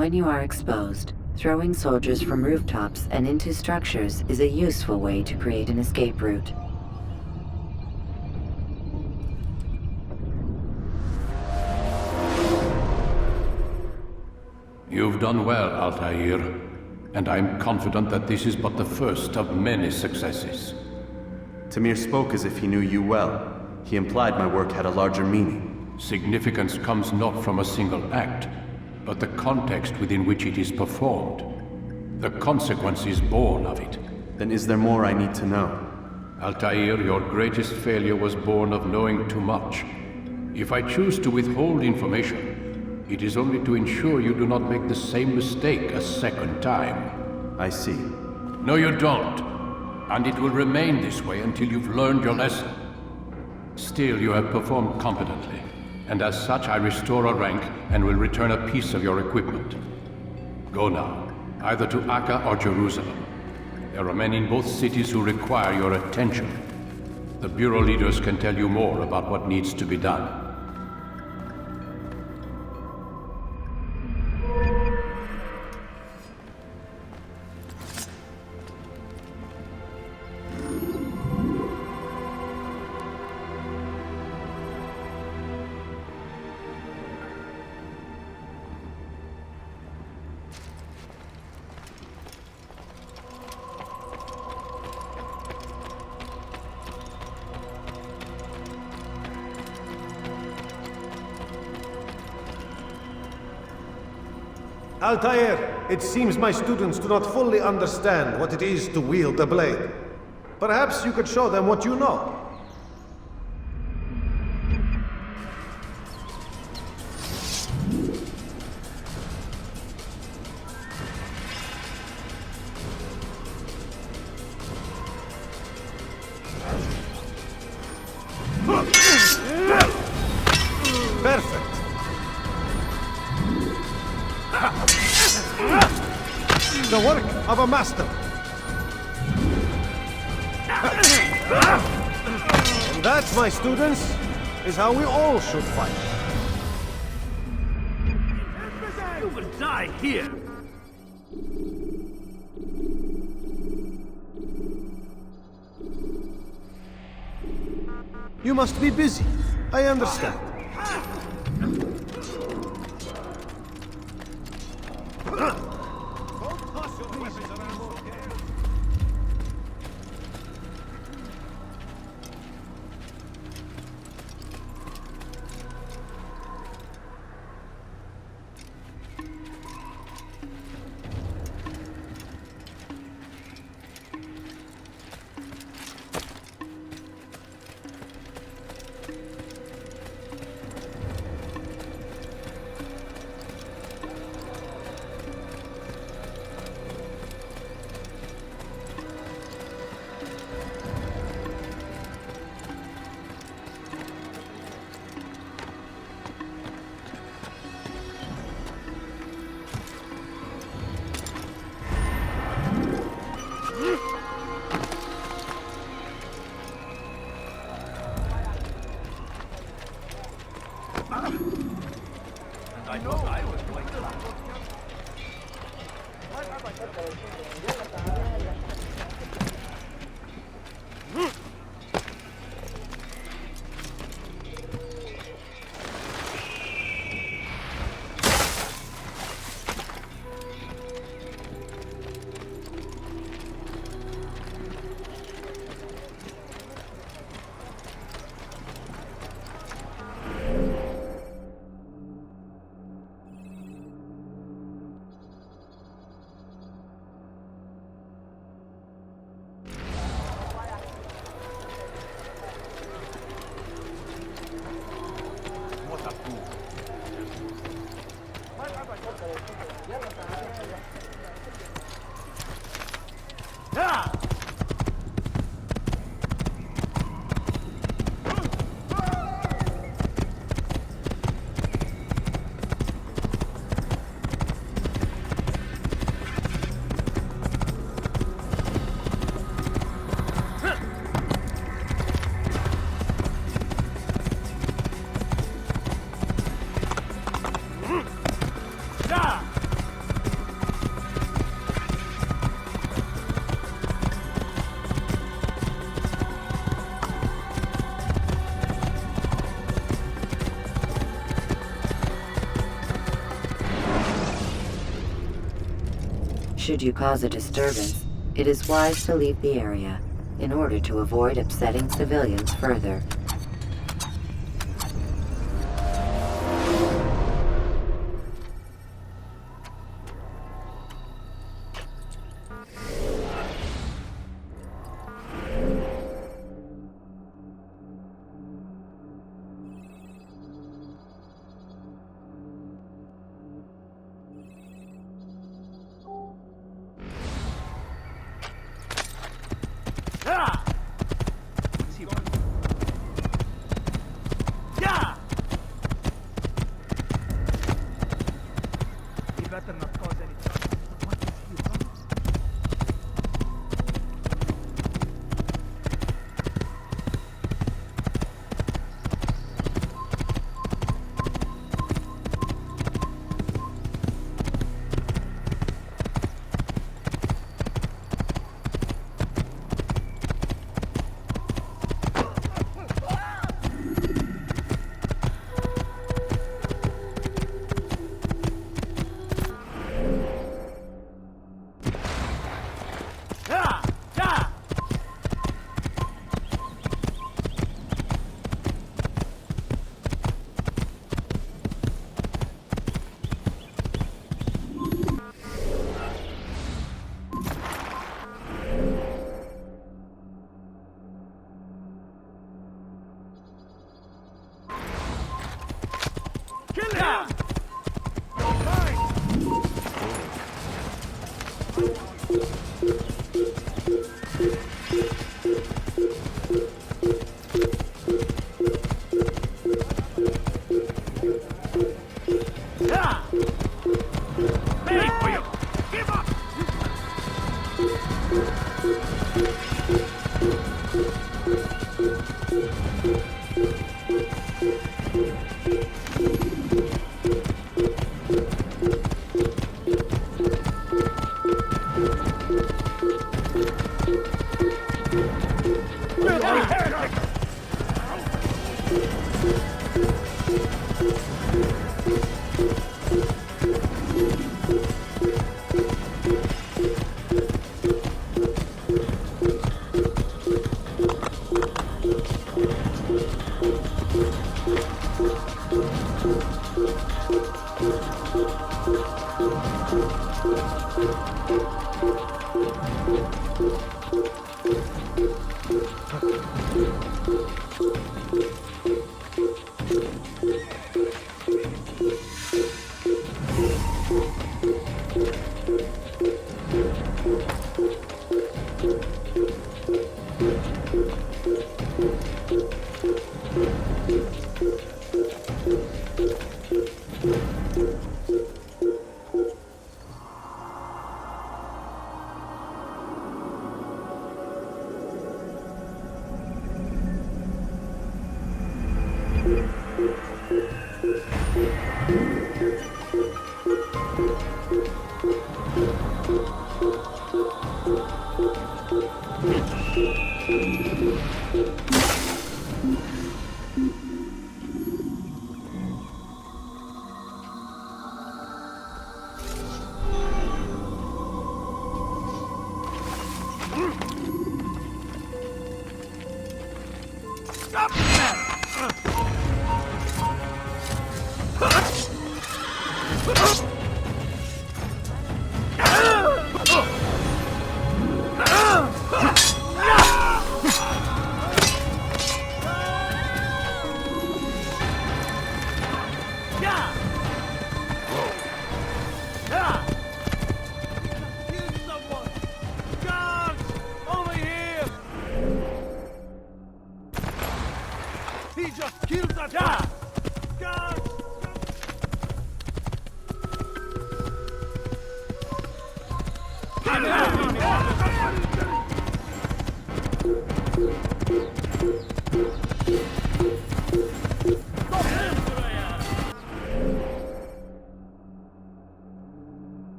When you are exposed, throwing soldiers from rooftops and into structures is a useful way to create an escape route. You've done well, Altair, and I'm confident that this is but the first of many successes. Tamir spoke as if he knew you well. He implied my work had a larger meaning. Significance comes not from a single act, but the context within which it is performed. The consequences born of it. Then is there more I need to know? Altair, your greatest failure was born of knowing too much. If I choose to withhold information, it is only to ensure you do not make the same mistake a second time. I see. No, you don't. And it will remain this way until you've learned your lesson. Still, you have performed competently, and as such I restore a rank and will return a piece of your equipment. Go now, either to Akka or Jerusalem. There are men in both cities who require your attention. The Bureau leaders can tell you more about what needs to be done. Altair, it seems my students do not fully understand what it is to wield the blade. Perhaps you could show them what you know. Perfect. The work of a master. And that, my students, is how we all should fight. You will die here! You must be busy. I understand. I know I was going to laugh. Should you cause a disturbance, it is wise to leave the area in order to avoid upsetting civilians further.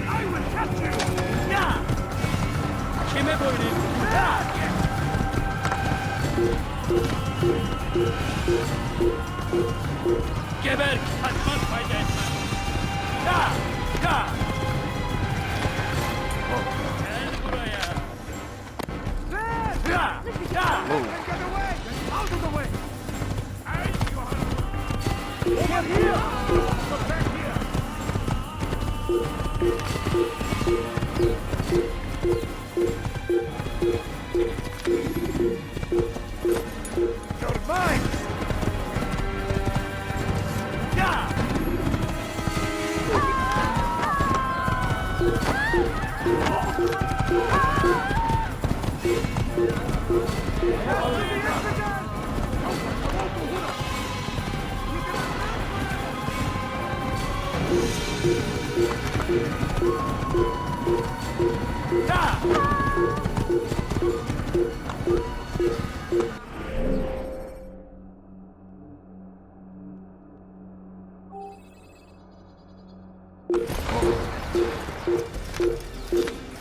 I will capture you! Yeah! Kime boylayım? Geber! Kaçmaz fayda etmez! Ya! Ya! Gel buraya! Ya! Ya! Get away! Out of the way! Over here! Come back here! You're mine! Yeah!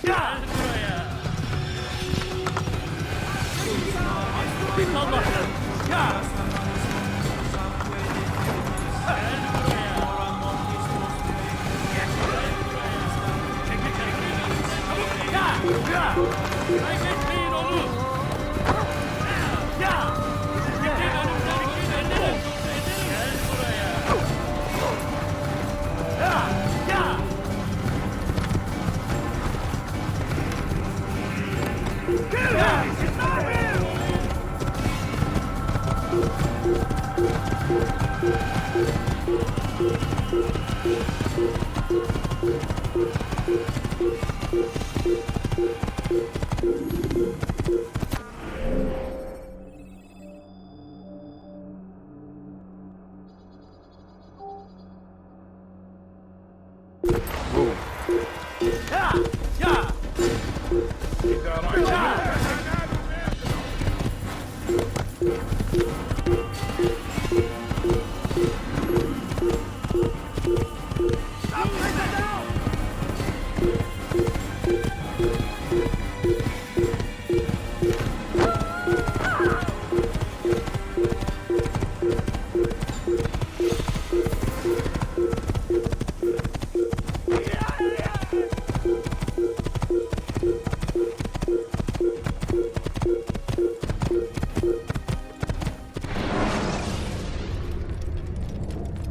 Gel buraya! Bir kal bakalım! Ya! Gel buraya! Gel buraya! Çekil çekil! Ya! Ya! Kaybetmeyin onu! Ya! Gidin önümden gidelim! Gel buraya! Ya! Ya! Ya! Ya! Ya!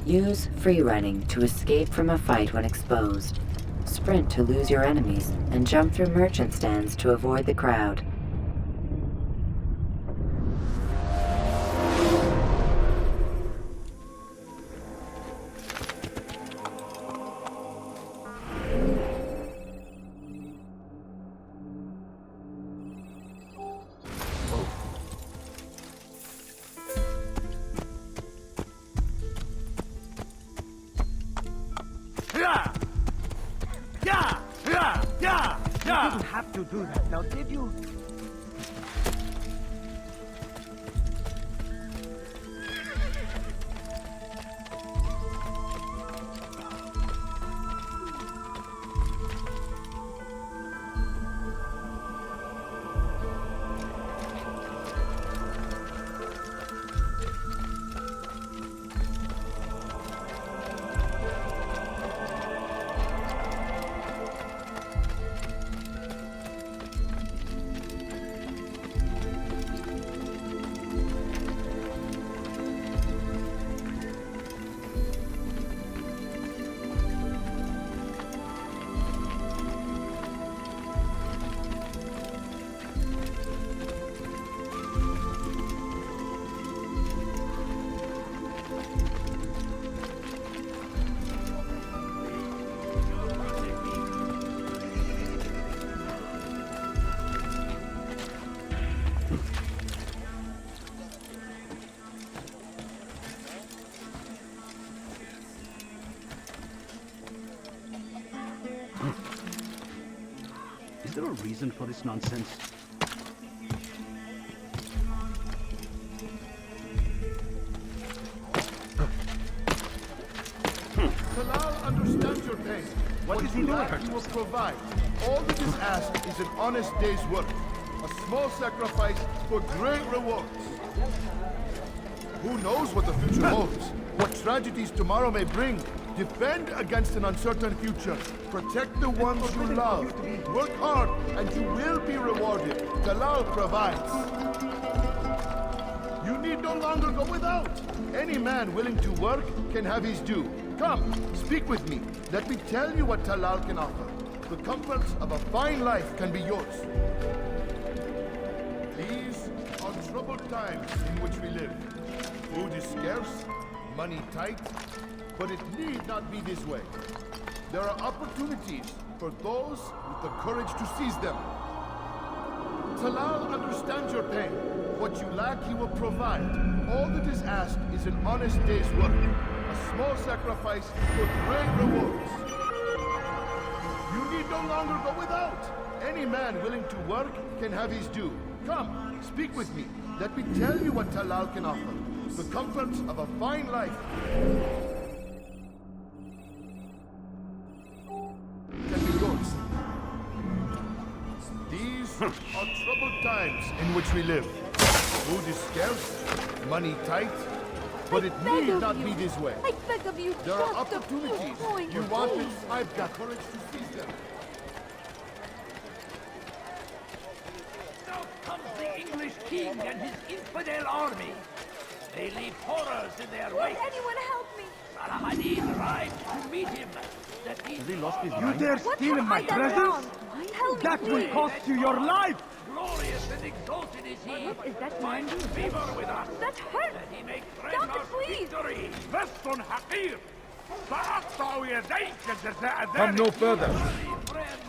Use free running to escape from a fight when exposed. Sprint to lose your enemies, and jump through merchant stands to avoid the crowd. Ya! Ya! Ya! Ya! Ya! You didn't have to do that now, did you? Is there a reason for this nonsense? Talal understands your pain. What is he lack, he will provide. All that is asked is an honest day's work. A small sacrifice for great rewards. Who knows what the future holds? What tragedies tomorrow may bring? Defend against an uncertain future. Protect the ones you love. Work hard, and you will be rewarded. Talal provides. You need no longer go without. Any man willing to work can have his due. Come, speak with me. Let me tell you what Talal can offer. The comforts of a fine life can be yours. These are troubled times in which we live. Food is scarce, money tight, but it need not be this way. There are opportunities for those with the courage to seize them. Talal understands your pain. What you lack, he will provide. All that is asked is an honest day's work. A small sacrifice for great rewards. You need no longer go without. Any man willing to work can have his due. Come, speak with me. Let me tell you what Talal can offer. The comforts of a fine life can be yours. These are troubled times in which we live. Food is scarce, money tight, but it need not be this way. I beg of you, There are just a opportunities. point, You want it, please. I've got courage to seize them. Now comes the English king and his infidel army. They leave horrors in their Will wake. anyone help me? Saladin rides to meet him. That he lost his you mind? dare What steal have in my I done presence? wrong? Tell me, That will please. cost you your life! Glorious and exalted is he. What is that Find man doing? favor with us. That hurts. That he may Stop grant it, us please. victory. Veston Hakir. سأقطع يديك جزاء ذلك. Come no further. Friend,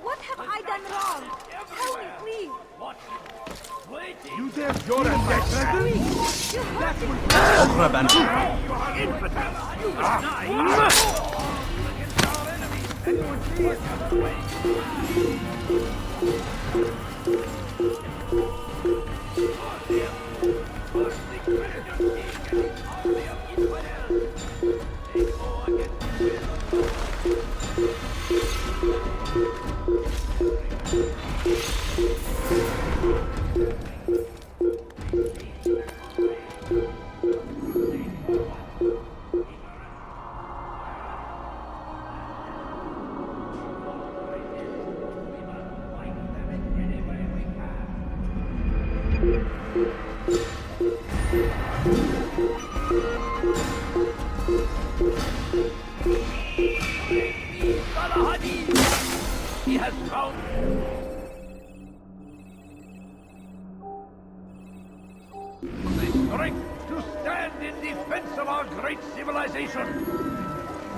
What have I done wrong? Tell me, please. watch it. Waiting. You dare steal in my presence? You hurt me. أخرى بنتي. You are infidel. You must die. Against our enemies. Anyone see it? He has found the strength to stand in defense of our great civilization.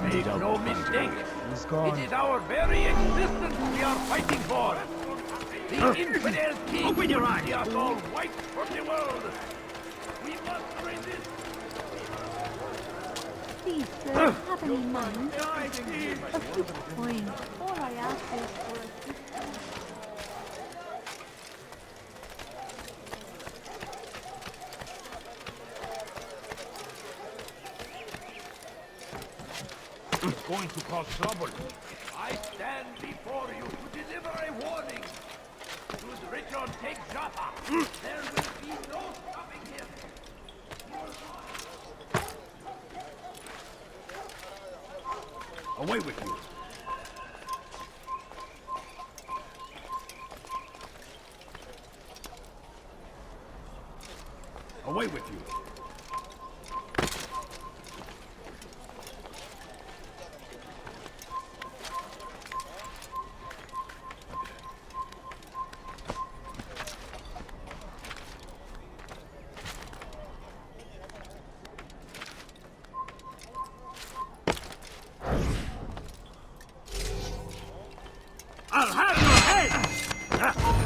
Make no mistake, it is our very existence we are fighting for. The infidel king open your eyes. He has all wiped from the world. We must resist. Please, sir, have any money? A few coins. All I ask is for assistance. Going to cause trouble. I stand before you to deliver a warning. Should Richard take Jaffa, there will be no stopping him. Away with you. Away with you. I'll have your head!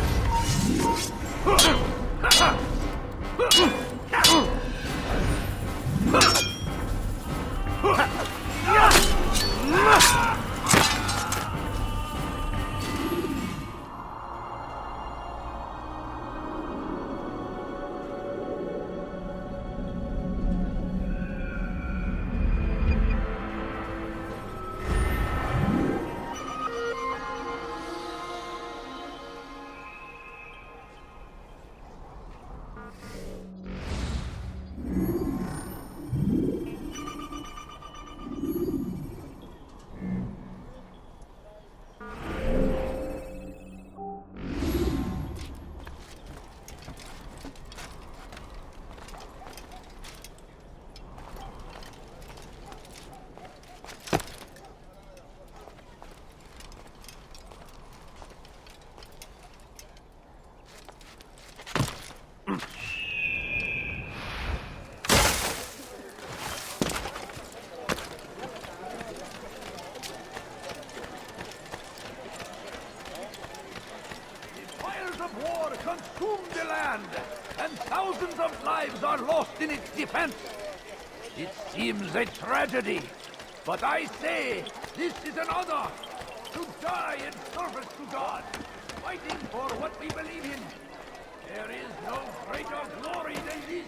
consumed the land, and thousands of lives are lost in its defense. It seems a tragedy, but I say this is an honor. To die in service to God, fighting for what we believe in. There is no greater glory than this.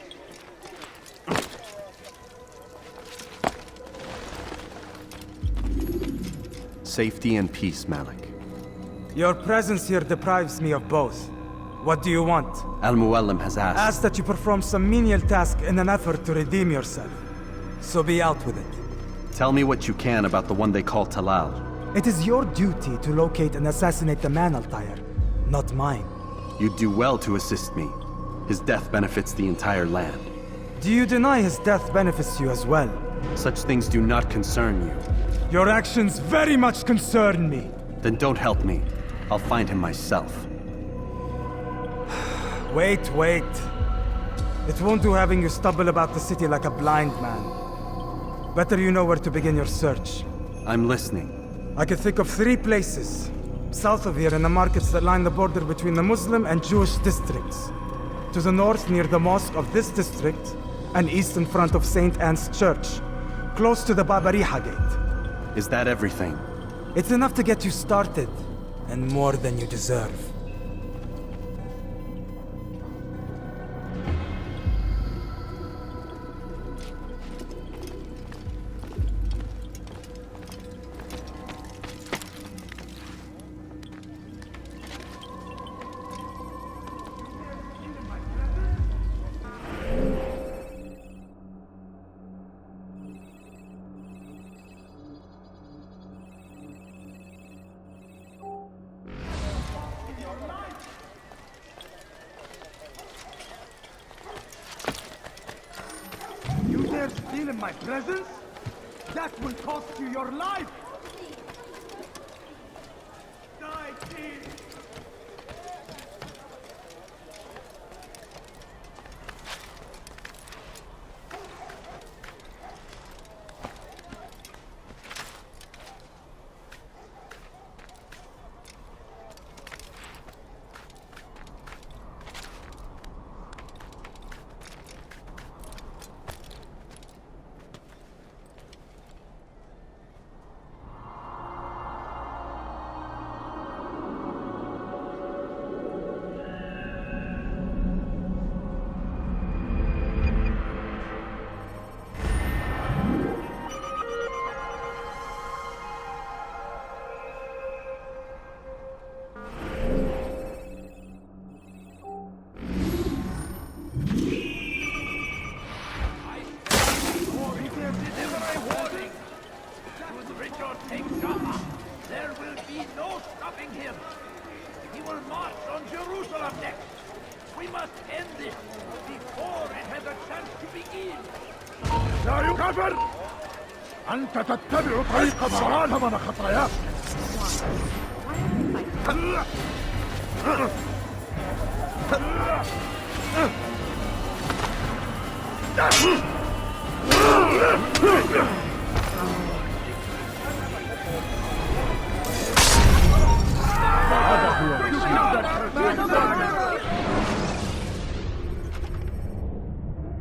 Safety and peace, Malik. Your presence here deprives me of both. What do you want? Al-Muallim has asked... Asked that you perform some menial task in an effort to redeem yourself. So be out with it. Tell me what you can about the one they call Talal. It is your duty to locate and assassinate the man, Altair, not mine. You'd do well to assist me. His death benefits the entire land. Do you deny his death benefits you as well? Such things do not concern you. Your actions very much concern me. Then don't help me. I'll find him myself. Wait. It won't do having you stumble about the city like a blind man. Better you know where to begin your search. I'm listening. I can think of 3 places. South of here in the markets that line the border between the Muslim and Jewish districts. To the north near the mosque of this district, and east in front of St. Anne's Church, close to the Babariha Gate. Is that everything? It's enough to get you started, and more than you deserve. Steal in my presence? That will cost you your life! Die, thief! أنت تتبع طريق الضلال من خطاياك.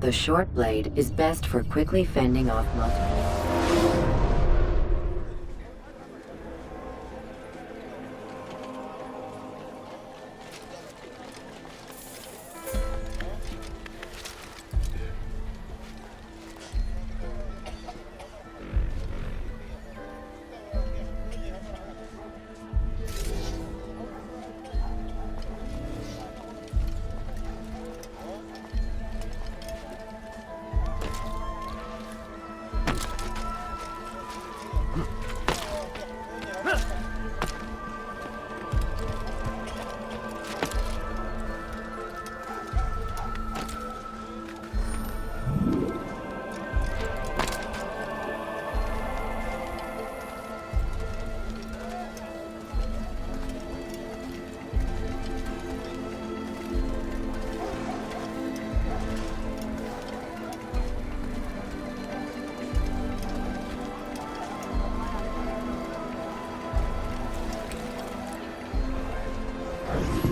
The short blade is best for quickly fending off multiple.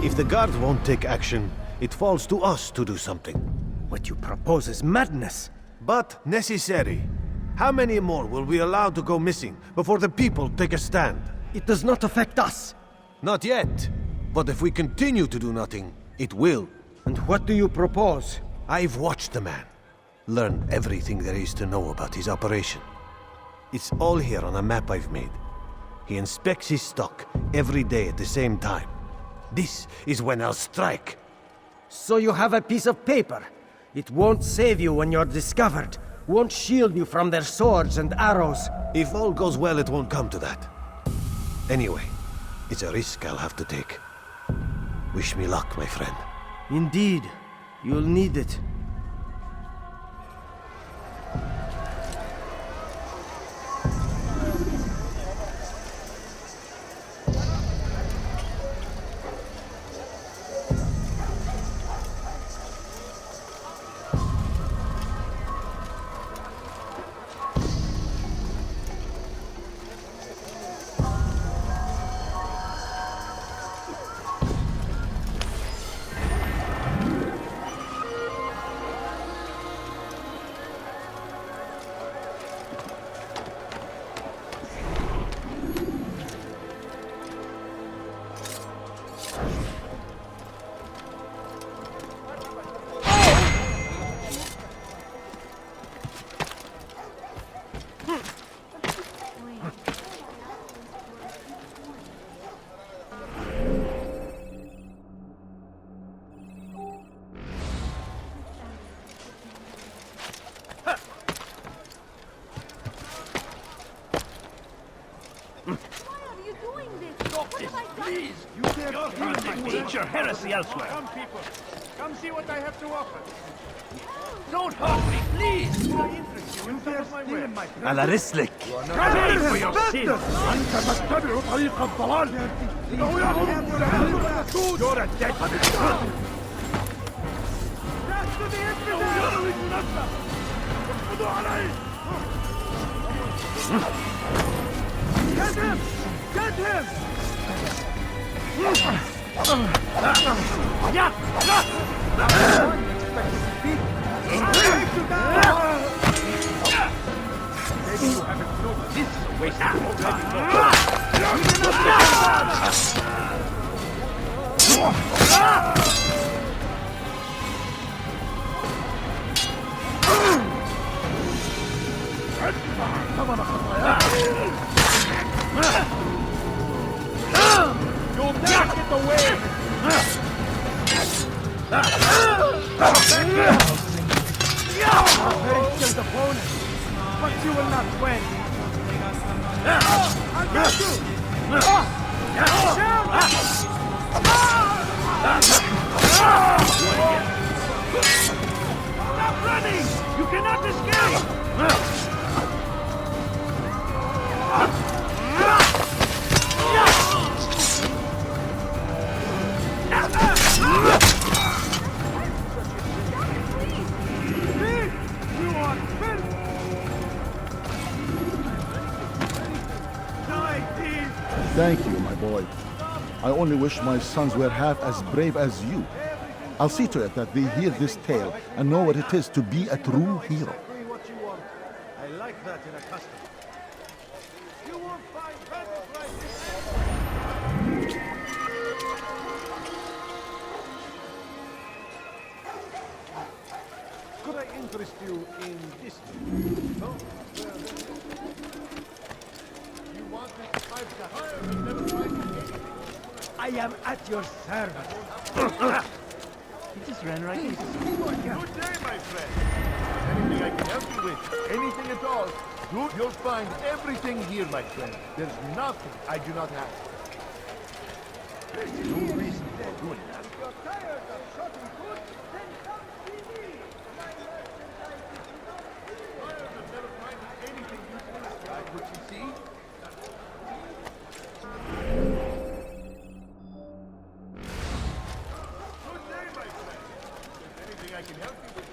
If the guard won't take action, it falls to us to do something. What you propose is madness. But necessary. How many more will we allow to go missing before the people take a stand? It does not affect us. Not yet. But if we continue to do nothing, it will. And what do you propose? I've watched the man. Learned everything there is to know about his operation. It's all here on a map I've made. He inspects his stock every day at the same time. This is when I'll strike. So you have a piece of paper. It won't save you when you're discovered. Won't shield you from their swords and arrows. If all goes well, it won't come to that. Anyway, it's a risk I'll have to take. Wish me luck, my friend. Indeed. You'll need it. Please! You're trying to teach your heresy elsewhere. Come, people. Come see what I have to offer. Don't hurt me, please! I interest you in some of my wares. على رسلك. Pay for your sins! أنت تتبع طريق الضلال. إنه يأخذ You're a dead man. اقبضوا عليه! Get him! Get him! You'll never get away! Very skilled opponent, but you will not win. I got you! Stop running! You cannot escape! Thank you, my boy. I only wish my sons were half as brave as you. I'll see to it that they hear this tale and know what it is to be a true hero. I like that in a custom. You won't find battles like this. Could I interest you in this? No? You want me to fight the I am at your service. He just ran right into me. Good day, my friend. Anything I can help you with? Anything at all? Good. You'll find everything here, my friend. There's nothing I do not have. There's no reason for doing that. If you're tired of shopping goods, then come see me. Tired of never finding anything useful? Like what you see? Good day, my friend. Anything I can help you with?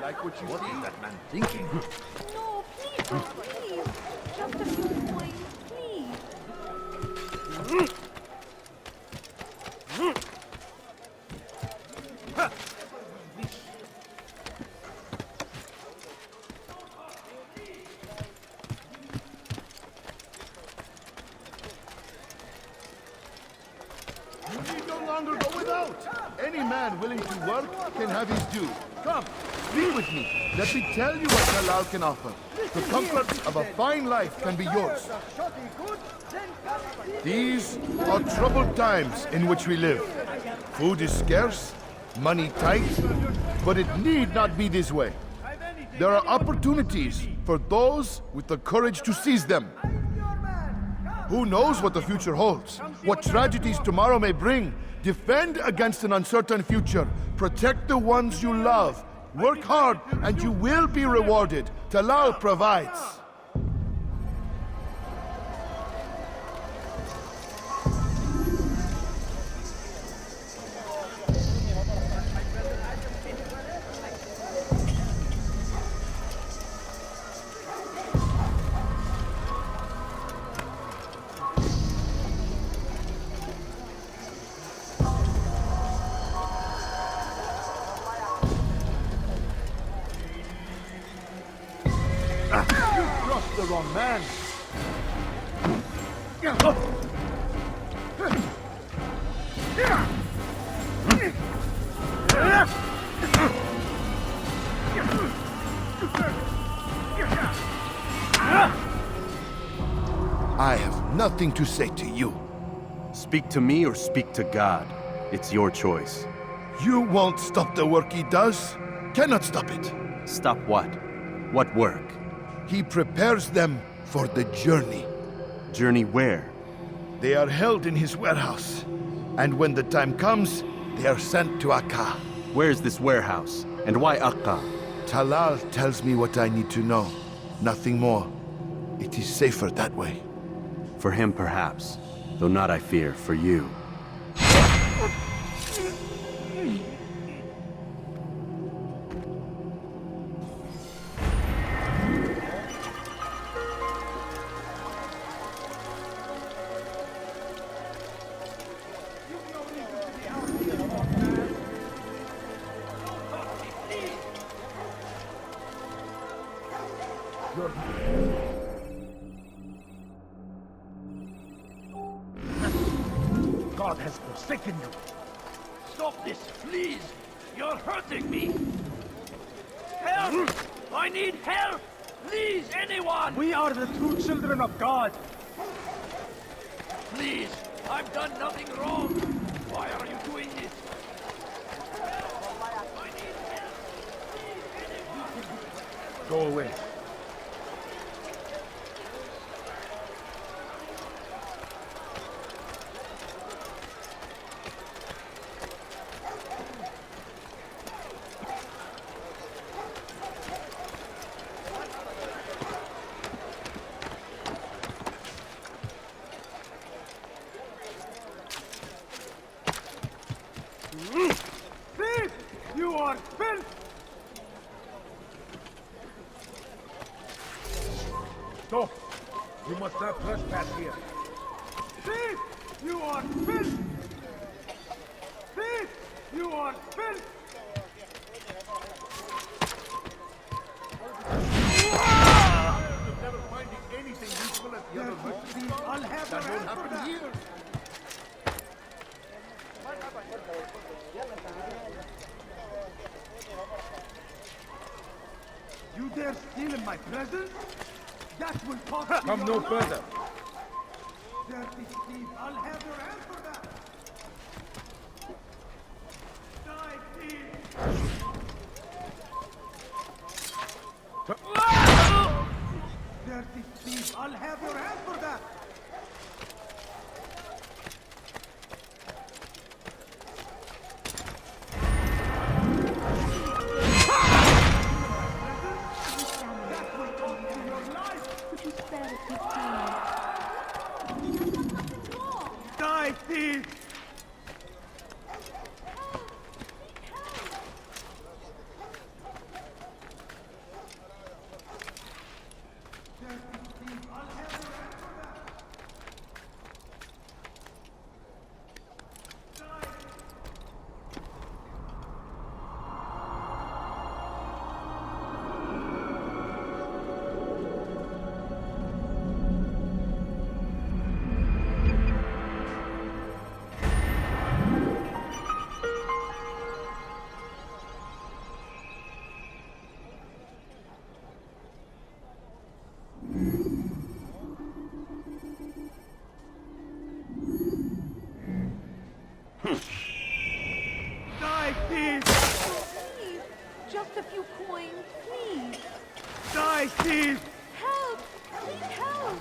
like what you What see? is that man thinking? No, please, please. Just a few coins, please. You need no longer go without. Any man willing to work can have his due. Come, speak with me. Let me tell you what Halal can offer. The comfort of a fine life can be yours. These are troubled times in which we live. Food is scarce, money tight, but it need not be this way. There are opportunities for those with the courage to seize them. Who knows what the future holds? What tragedies tomorrow may bring? Defend against an uncertain future. Protect the ones you love. Work hard and you will be rewarded. Talal provides. Trust the wrong man. I have nothing to say to you. Speak to me or speak to God. It's your choice. You won't stop the work he does. Cannot stop it. Stop what? What work? He prepares them for the journey. Journey where? They are held in his warehouse. And when the time comes, they are sent to Akka. Where's this warehouse? And why Akka? Talal tells me what I need to know. Nothing more. It is safer that way. For him, perhaps. Though not, I fear, for you. God has forsaken you. Stop this, please. You're hurting me. Help! I need help! Please, anyone! We are the true children of God. Please, I've done nothing wrong. Why are you doing this? I need help. Please, anyone! Go away. Thief! You are filth! Stop! You must not trespass here. Thief! You are filth! Thief! You are filth! Never finding anything useful at the other merchants. I'll have That your won't answer happen back. here. You dare steal in my presence? That will cost you. Come no further. Dirty thief, I'll have your hand for that. Die, thief! Dirty thief, I'll have your hand for that. Could you spare a few coins? Die, thief! just a few coins, please. Die, thief! Help! Please help!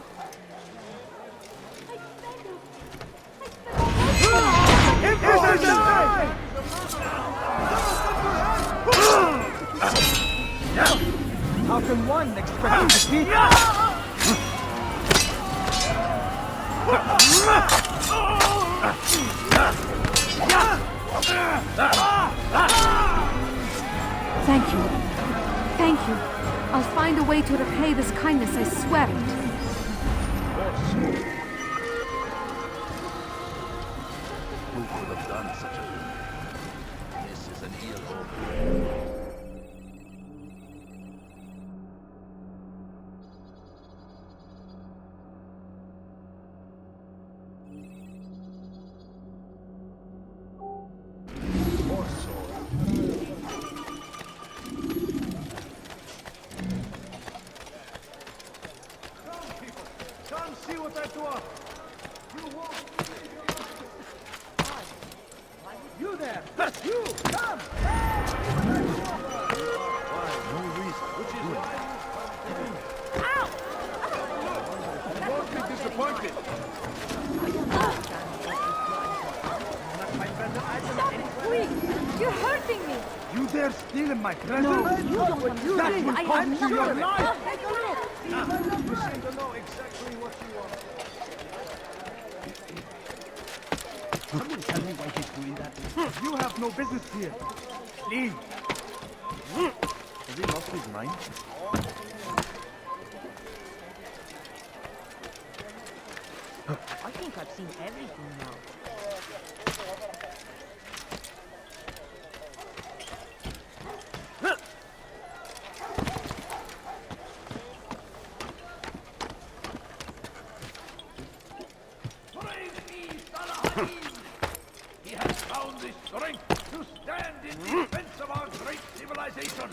I beg of How can one expect to defeat? Thank you. Thank you. I'll find a way to repay this kindness, I swear it. Who could have done such a thing? This is an ill omen. Come see what I do. You won't. You there! You! Come! Why? No reason. Which is why? You won't be disappointed. Stop it, please! You're hurting me! You dare steal in my presence? No, you don't understand. That will I cost am you your not. life! Take a look! You seem to know exactly what you want. Someone tell me why he's doing that. You have no business here. Leave. Has he lost his mind? I think I've seen everything now. Praise be, Salah! He has found the strength to stand in defense of our great civilization.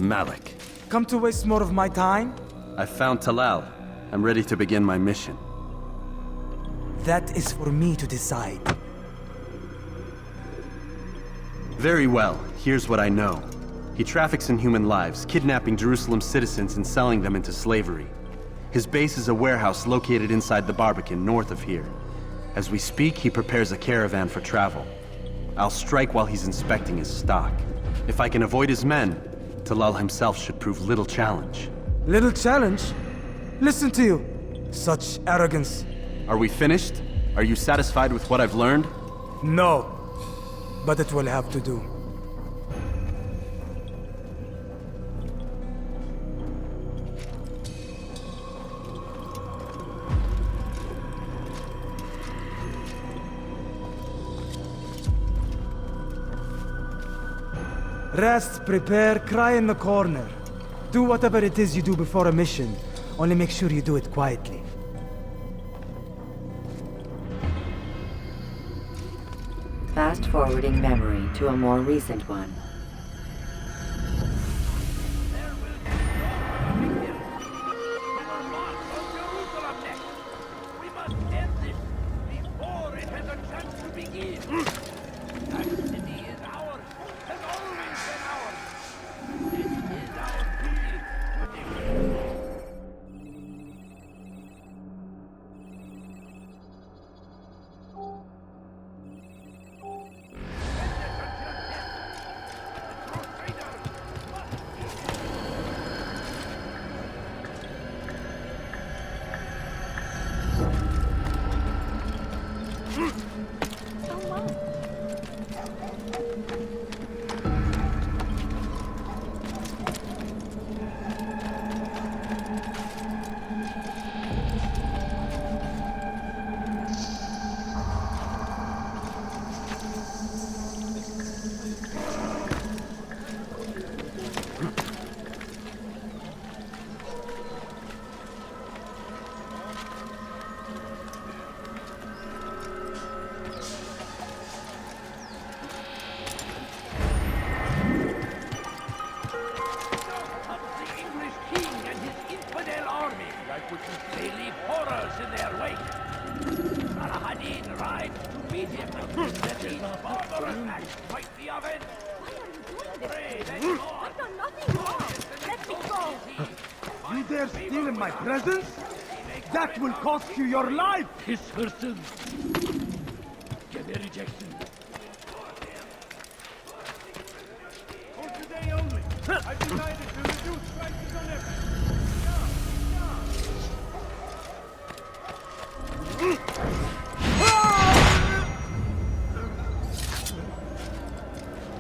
Malik. Come to waste more of my time? I found Talal. I'm ready to begin my mission. That is for me to decide. Very well. Here's what I know. He traffics in human lives, kidnapping Jerusalem citizens and selling them into slavery. His base is a warehouse located inside the Barbican, north of here. As we speak, he prepares a caravan for travel. I'll strike while he's inspecting his stock. If I can avoid his men, Talal himself should prove little challenge. Little challenge? Listen to you. Such arrogance. Are we finished? Are you satisfied with what I've learned? No. But it will have to do. Rest, prepare, cry in the corner. Do whatever it is you do before a mission. Only make sure you do it quietly. Fast-forwarding memory to a more recent one. There will be no victim. We will march on Jerusalem next. We must end this before it has a chance to begin. That city is ours, has always been ours. It is our duty to defend it. They leave horrors in their wake. Saladin rides to meet him. That these barbarous acts might be avenged. Pray, let I've done nothing wrong. Let me go. You dare steal in my presence? That will cost you your life! This person. Get the rejection. For today only, I've decided to reduce prices on everything.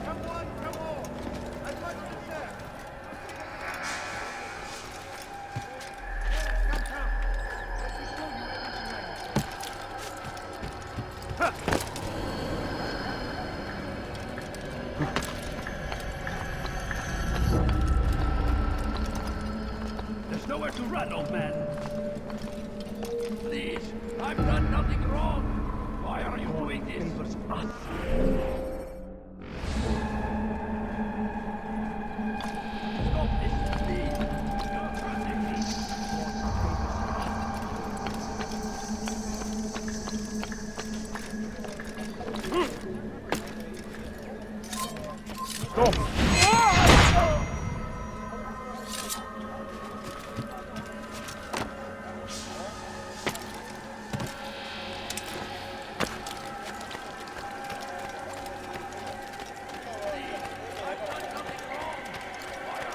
Come on, come on! As much as that! Come, come! Let me show you everything I There's nowhere to run, old man. Please, I've done nothing wrong. Why are you doing this? favors us. Stop this, please. You're hurting me.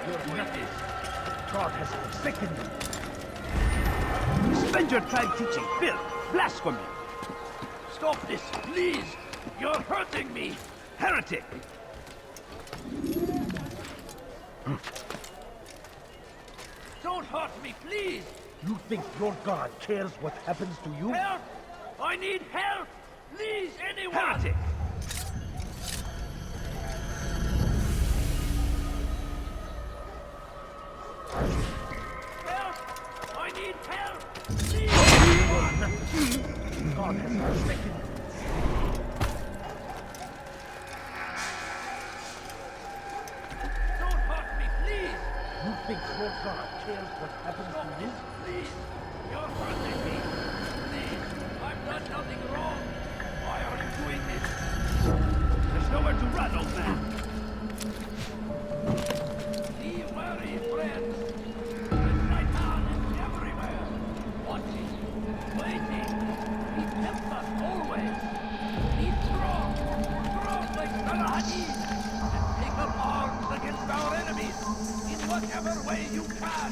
You're nothing. God has forsaken you. Spend your time teaching filth, blasphemy. Stop this, please. You're hurting me. Heretic! Don't hurt me, please. You think your God cares what happens to you? Help! I need help. Please, anyone. Heretic! Help! I need help. Please, anyone. God has forsaken you. Don't hurt me, please. You think your God cares what happens to you? Please, you're hurting me. Please, I've done nothing wrong. Why are you doing this? There's nowhere to run, old man. Be wary, friends. The Titan is everywhere. Watching, waiting. He helps us always. Be strong. Strong like Salahadin. And take up arms against our enemies in whatever way you can.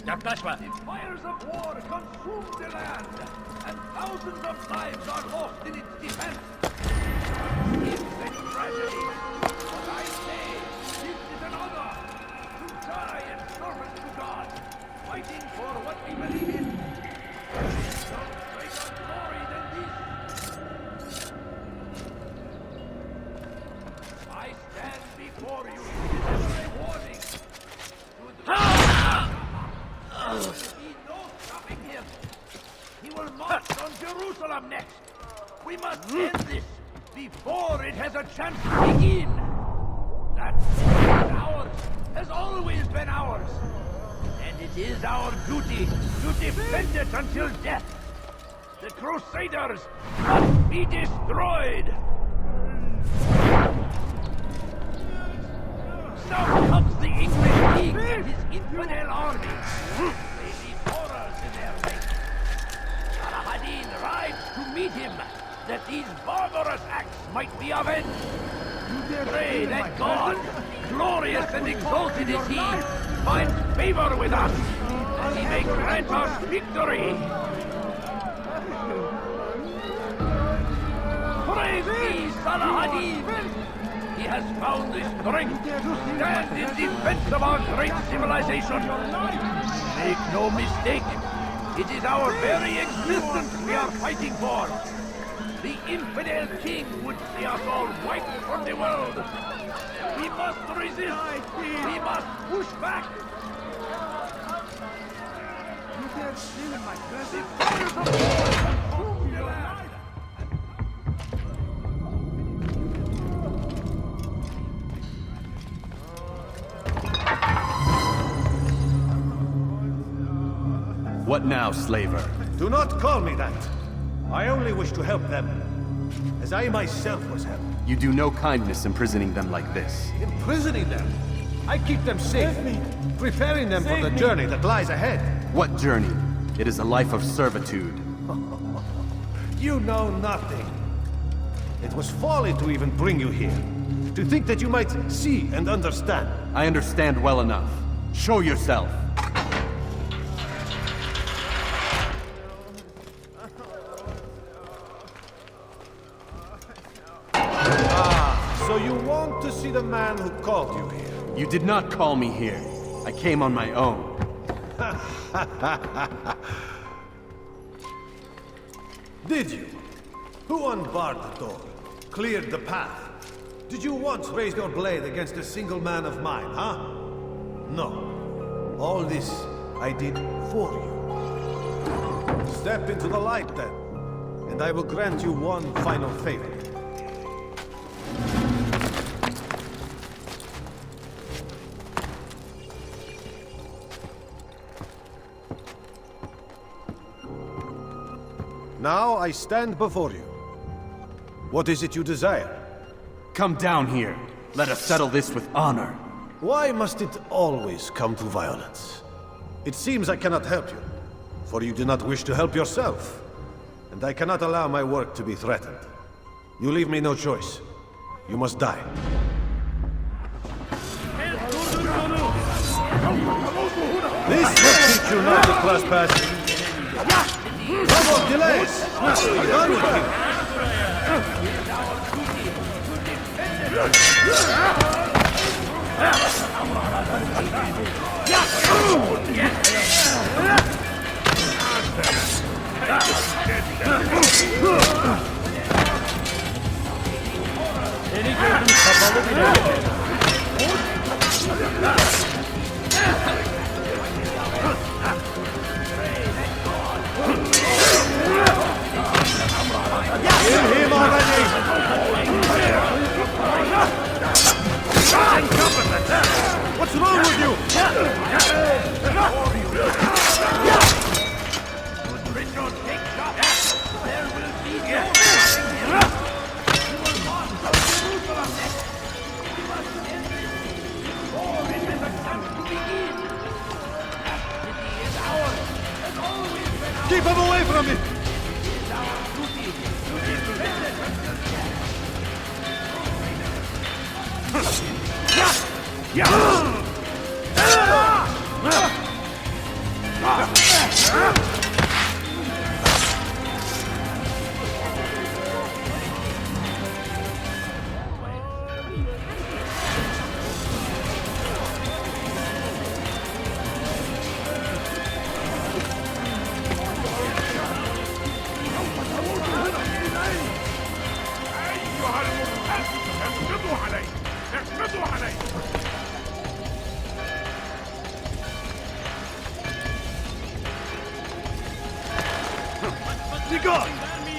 The fires of war consume the land, and thousands of lives are lost in its defense. It's a tragedy, but I say this is an honor to die in service to God, fighting for what we believe in. No greater glory than this. I stand before you to deliver a warning. There will be no stopping him. He will march on Jerusalem next. We must end this before it has a chance to begin. That city is ours, has always been ours. And it is our duty to defend it until death. The Crusaders must be destroyed. Now comes the English king and his infidel army. They leave horrors in their wake. Saladin rides to meet him, that these barbarous acts might be avenged. Pray that God, glorious and exalted is he, finds favor with us, and he may grant us victory. Praise be Saladin! He has found the strength to stand in defense of our great civilization. Make no mistake, it is our very existence we are fighting for. The infidel king would see us all wiped from the world. We must resist. We must push back. You dare steal in my presence? Fires of war consume the land. What now, slaver? Do not call me that. I only wish to help them. as I myself was held. You do no kindness imprisoning them like this. Imprisoning them? I keep them safe, preparing them for the journey that lies ahead. What journey? It is a life of servitude. You know nothing. It was folly to even bring you here. To think that you might see and understand. I understand well enough. Show yourself. So you want to see the man who called you here? You did not call me here. I came on my own. Did you? Who unbarred the door? Cleared the path? Did you once raise your blade against a single man of mine, huh? No. All this I did for you. Step into the light then, and I will grant you one final favor. Now I stand before you. What is it you desire? Come down here. Let us settle this with honor. Why must it always come to violence? It seems I cannot help you, for you do not wish to help yourself. And I cannot allow my work to be threatened. You leave me no choice. You must die. This will teach you not to trespass. No more delays! I'm done with you! Kill him already! What's wrong with you? Keep him away from me! Be gone!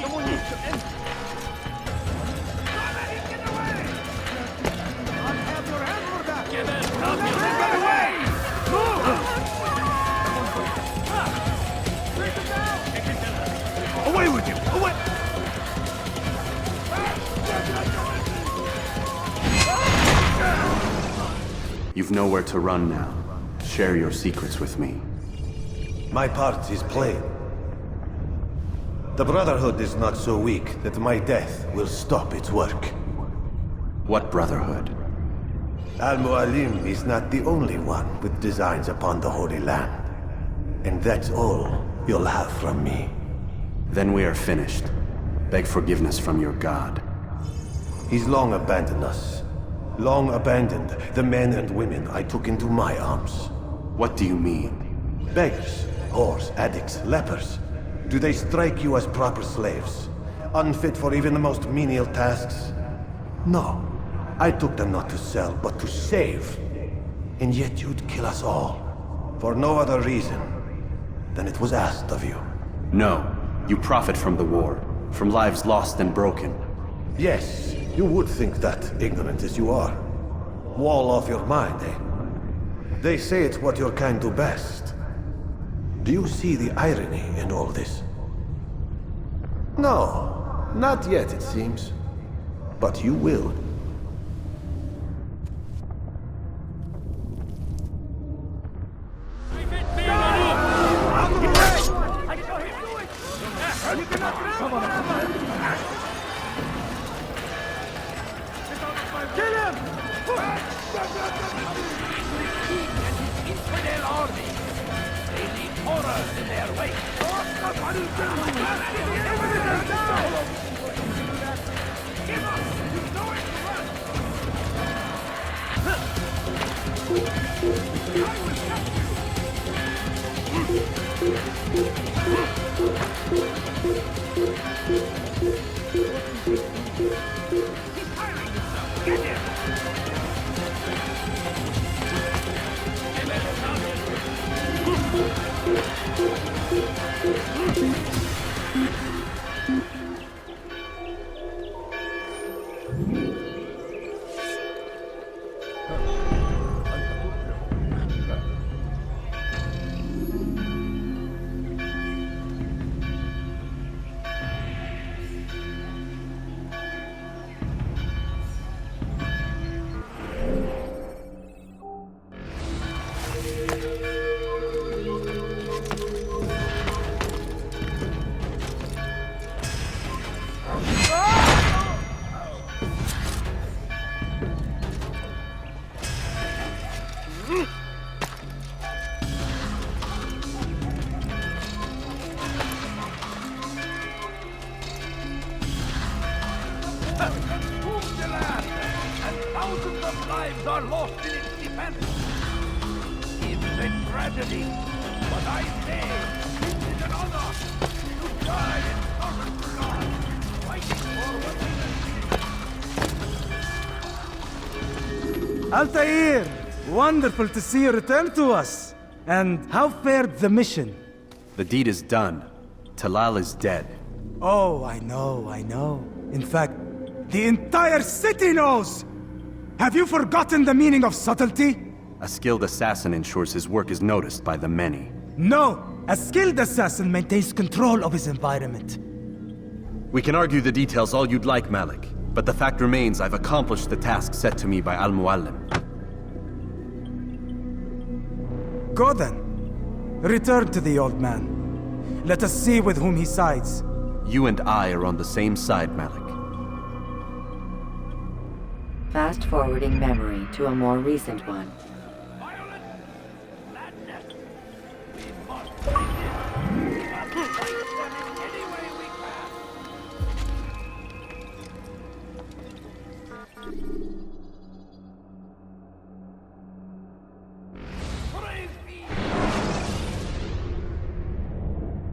Someone needs to end. I'll have your hand for that! Get away! Move! Away with you! Away! You've nowhere to run now. Share your secrets with me. My part is plain. The Brotherhood is not so weak that my death will stop its work. What Brotherhood? Al-Mu'alim is not the only one with designs upon the Holy Land. And that's all you'll have from me. Then we are finished. Beg forgiveness from your god. He's long abandoned us. Long abandoned the men and women I took into my arms. What do you mean? Beggars, whores, addicts, lepers. Do they strike you as proper slaves? Unfit for even the most menial tasks? No. I took them not to sell, but to save. And yet you'd kill us all. For no other reason than it was asked of you. No. You profit from the war. From lives lost and broken. Yes, you would think that, ignorant as you are. Wall off your mind, eh? They say it's what your kind do best. Do you see the irony in all this? No. Not yet, it seems. But you will. Thousands of lives are lost in its defense. It's a tragedy, but I say it is an honor to die in service to God, fighting for what we Altair! Wonderful to see you return to us. And how fared the mission? The deed is done. Talal is dead. Oh, I know. In fact, the entire city knows! Have you forgotten the meaning of subtlety? A skilled assassin ensures his work is noticed by the many. No! A skilled assassin maintains control of his environment. We can argue the details all you'd like, Malik. But the fact remains I've accomplished the task set to me by Al-Muallim. Go then. Return to the old man. Let us see with whom he sides. You and I are on the same side, Malik. Fast-forwarding memory to a more recent one.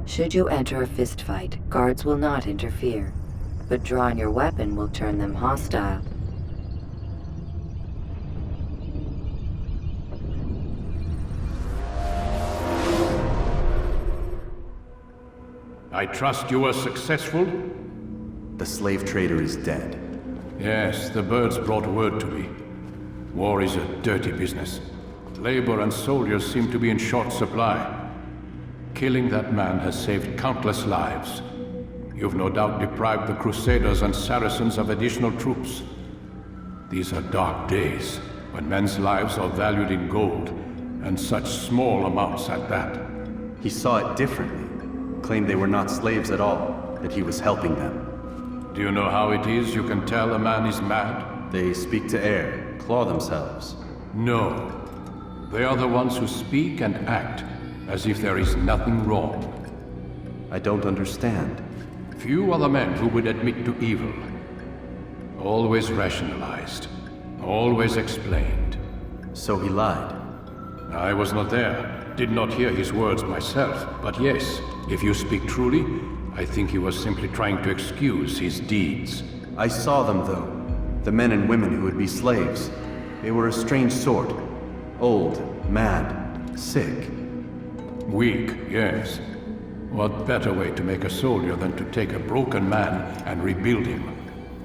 Should you enter a fistfight, guards will not interfere, but drawing your weapon will turn them hostile. I trust you were successful? The slave trader is dead. Yes, the birds brought word to me. War is a dirty business. Labor and soldiers seem to be in short supply. Killing that man has saved countless lives. You've no doubt deprived the Crusaders and Saracens of additional troops. These are dark days, when men's lives are valued in gold, and such small amounts at that. He saw it differently. Claimed they were not slaves at all, that he was helping them. Do you know how it is you can tell a man is mad? They speak to air, claw themselves. No. They are the ones who speak and act as if there is nothing wrong. I don't understand. Few are the men who would admit to evil. Always rationalized. Always explained. So he lied. I was not there. Did not hear his words myself. But yes, if you speak truly, I think he was simply trying to excuse his deeds. I saw them, though. The men and women who would be slaves. They were a strange sort. Old, mad, sick. Weak, yes. What better way to make a soldier than to take a broken man and rebuild him?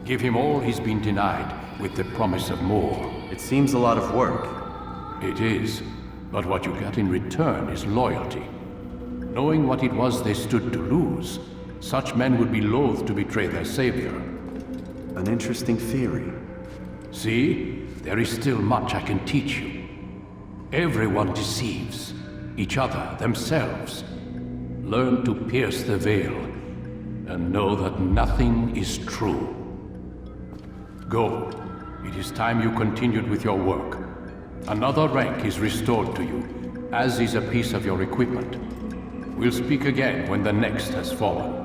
Give him all he's been denied, with the promise of more. It seems a lot of work. It is. But what you get in return is loyalty. Knowing what it was they stood to lose, Such men would be loath to betray their savior. An interesting theory. See? There is still much I can teach you. Everyone deceives. Each other, themselves. Learn to pierce the veil, and know that nothing is true. Go. It is time you continued with your work. Another rank is restored to you, as is a piece of your equipment. We'll speak again when the next has fallen.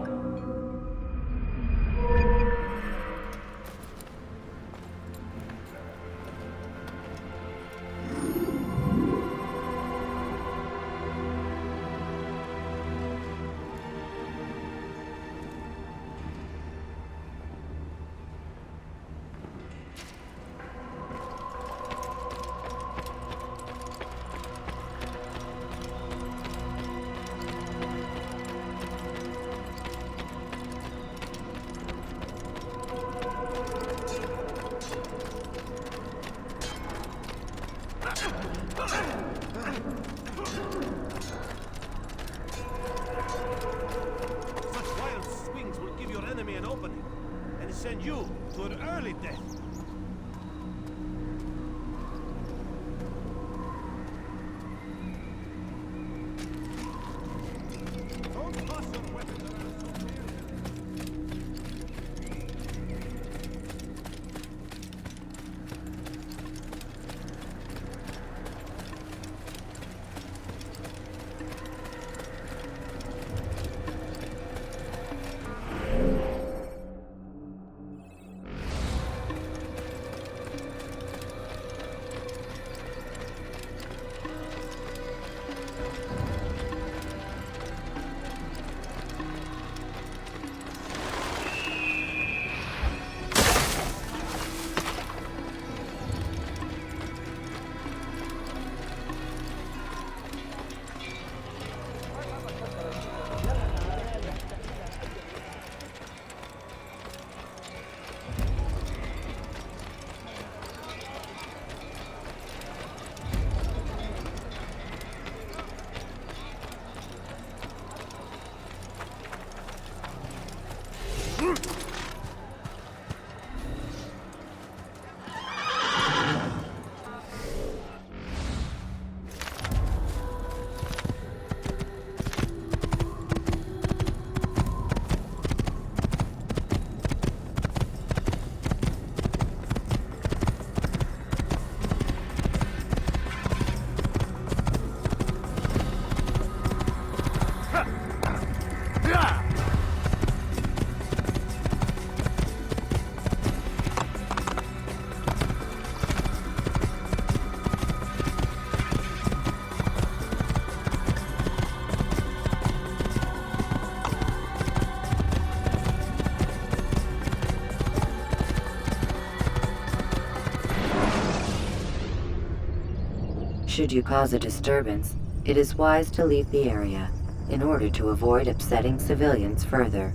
Send you to an early death. Don't toss your weapons around so Should you cause a disturbance, it is wise to leave the area in order to avoid upsetting civilians further.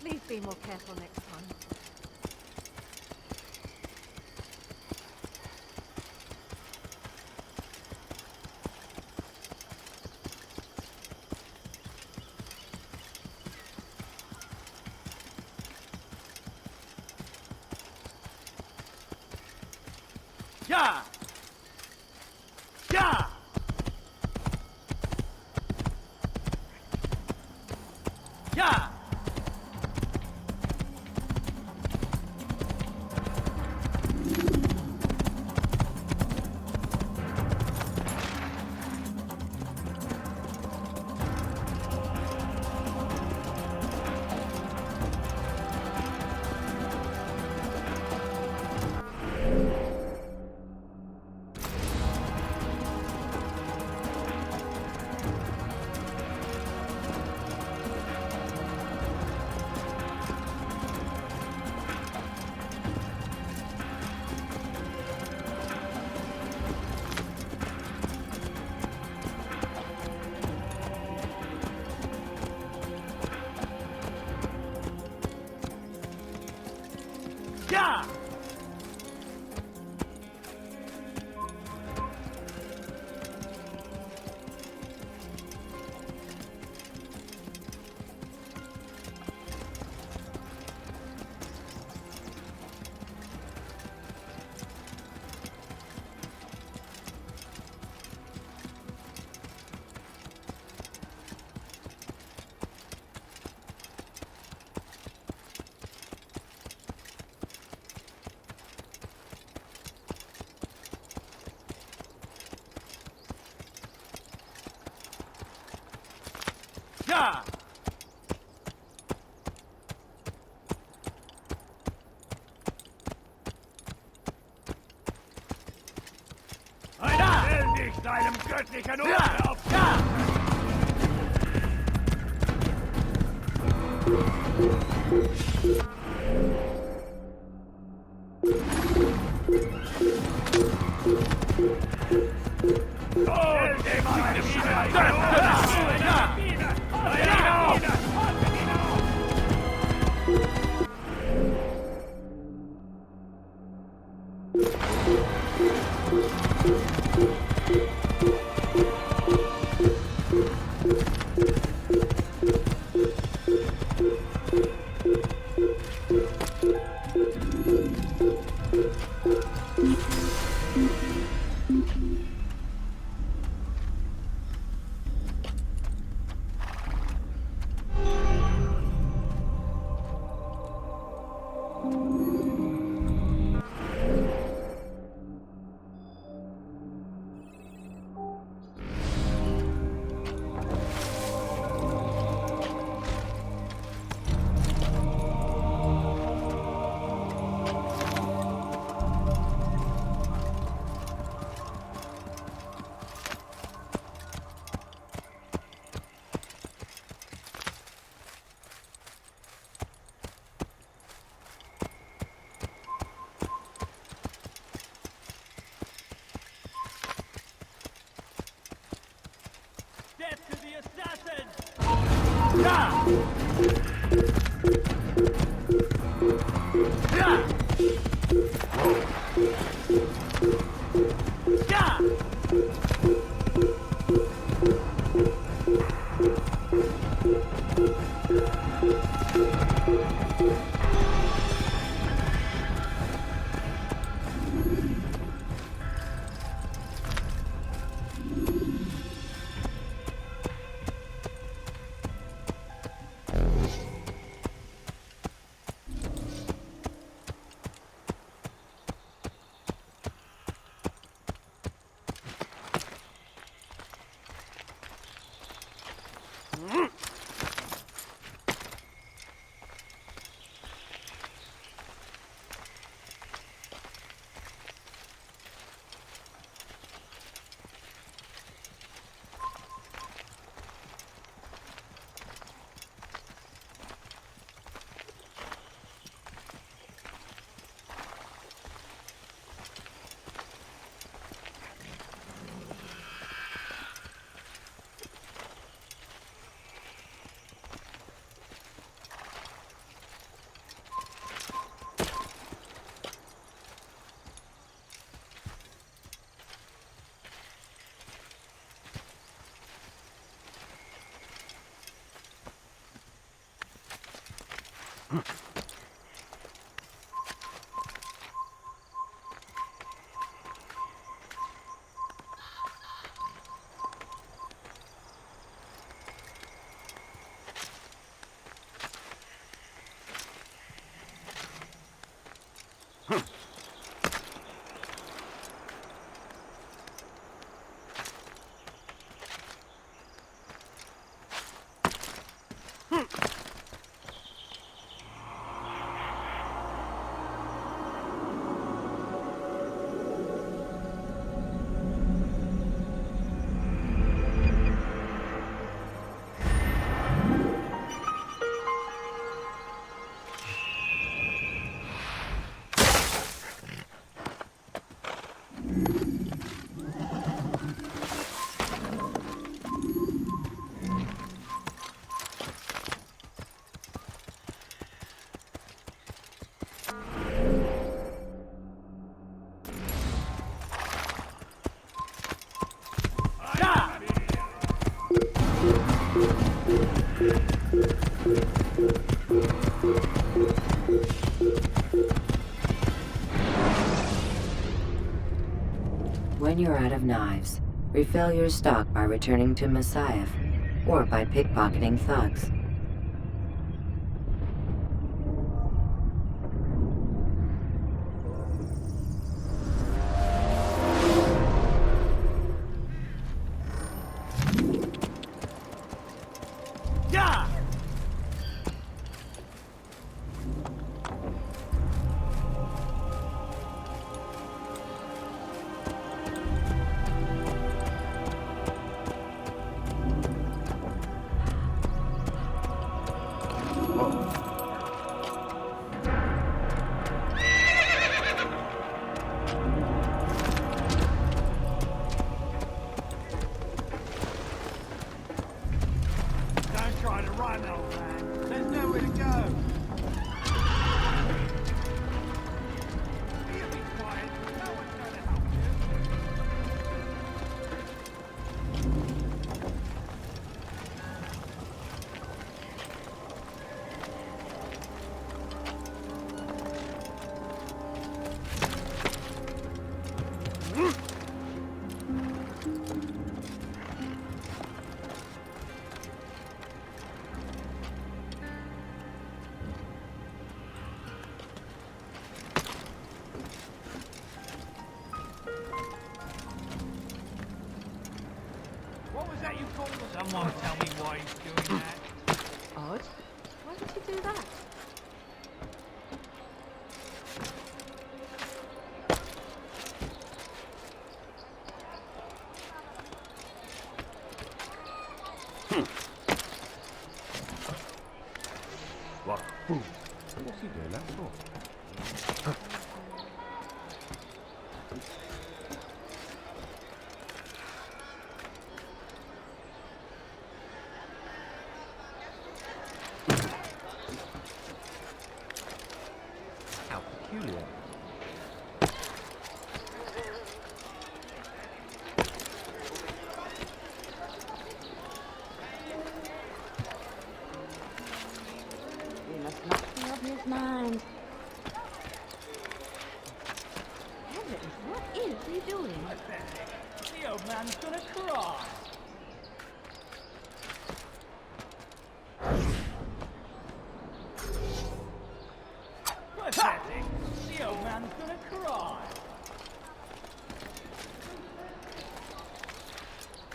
Please be more careful next time. Yeah! Yeah! Yeah! Yeah! Yeah! Stell dich deinem göttlichen Urlaub! Ja! When you're out of knives, refill your stock by returning to Messiah, or by pickpocketing thugs. Someone tell me why he's doing that. Odd. Why would he do that? What? What's he doing that for? is he doing? The old man's gonna cry. Pathetic. The old man's gonna cry.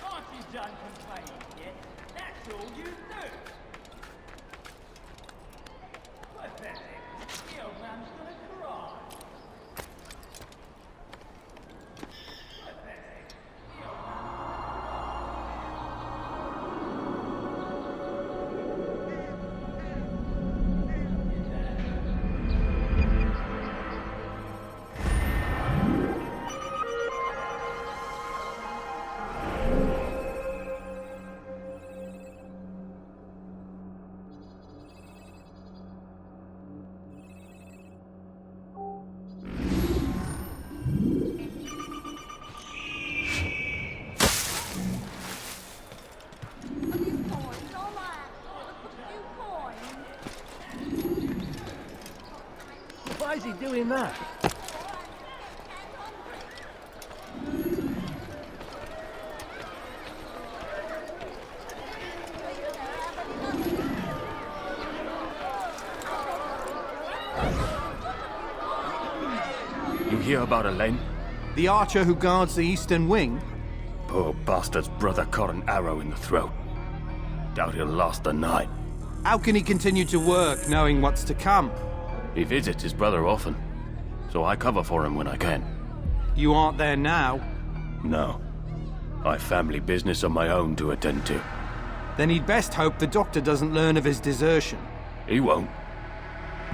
Aren't you done complaining yet? That's all you do. Pathetic. The old man's gonna cry. Pathetic. The old man's Why is he doing that? You hear about Elaine? The archer who guards the eastern wing? Poor bastard's brother caught an arrow in the throat. Doubt he'll last the night. How can he continue to work, knowing what's to come? He visits his brother often, so I cover for him when I can. You aren't there now? No. I've family business of my own to attend to. Then he'd best hope the doctor doesn't learn of his desertion. He won't.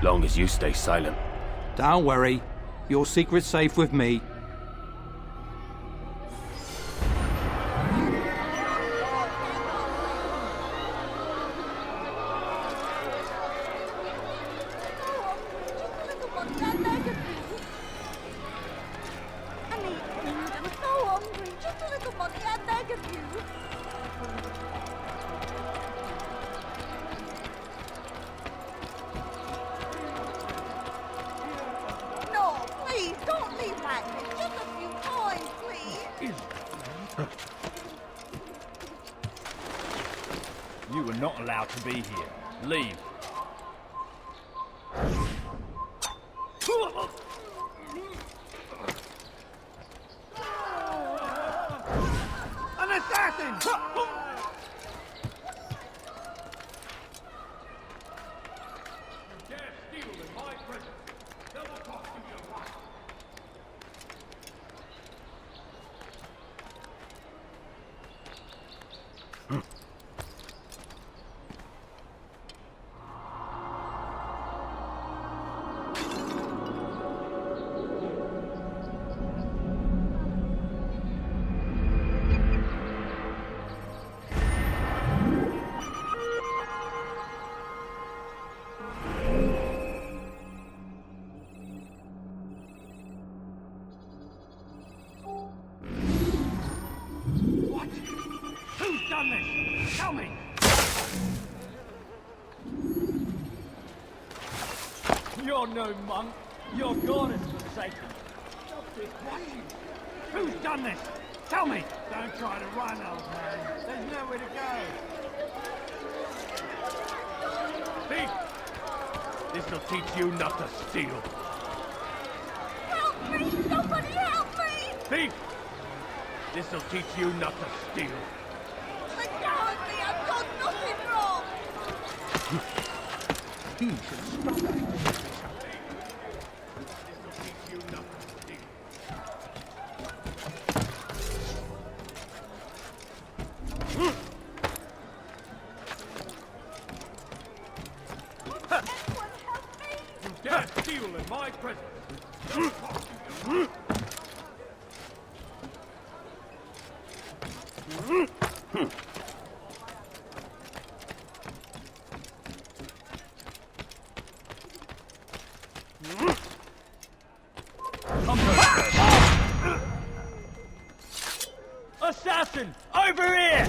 Long as you stay silent. Don't worry. Your secret's safe with me. You were not allowed to be here. Leave. An assassin! You dare steal in my presence. That will cost you your life. Who's done this? Tell me! You're no monk. Your god is forsaken. What? Who's done this? Tell me! Don't try to run, old man. There's nowhere to go. Thief! This'll teach you not to steal. Help me! Somebody help me! Thief! This'll teach you not to steal. Let go of me! I've done nothing wrong! He should stop that. This'll teach you not to steal. Anyone help me! You dare steal in my presence. Assassin! Over here!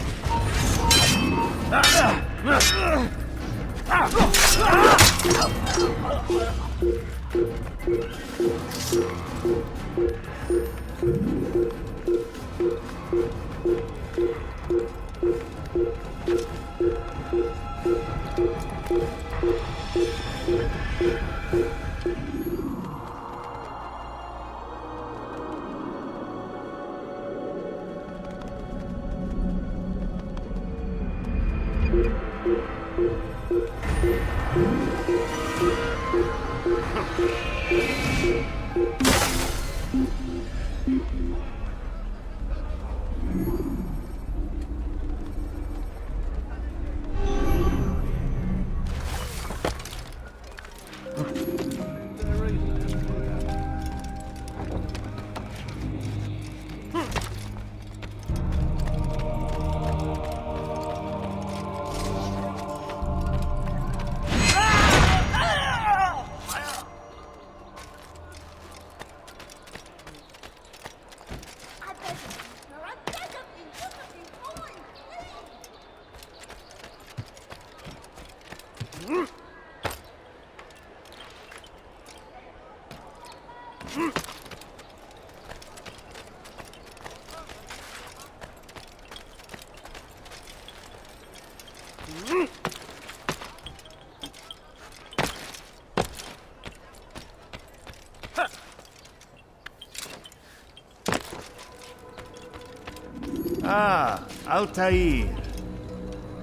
Ah, Altair.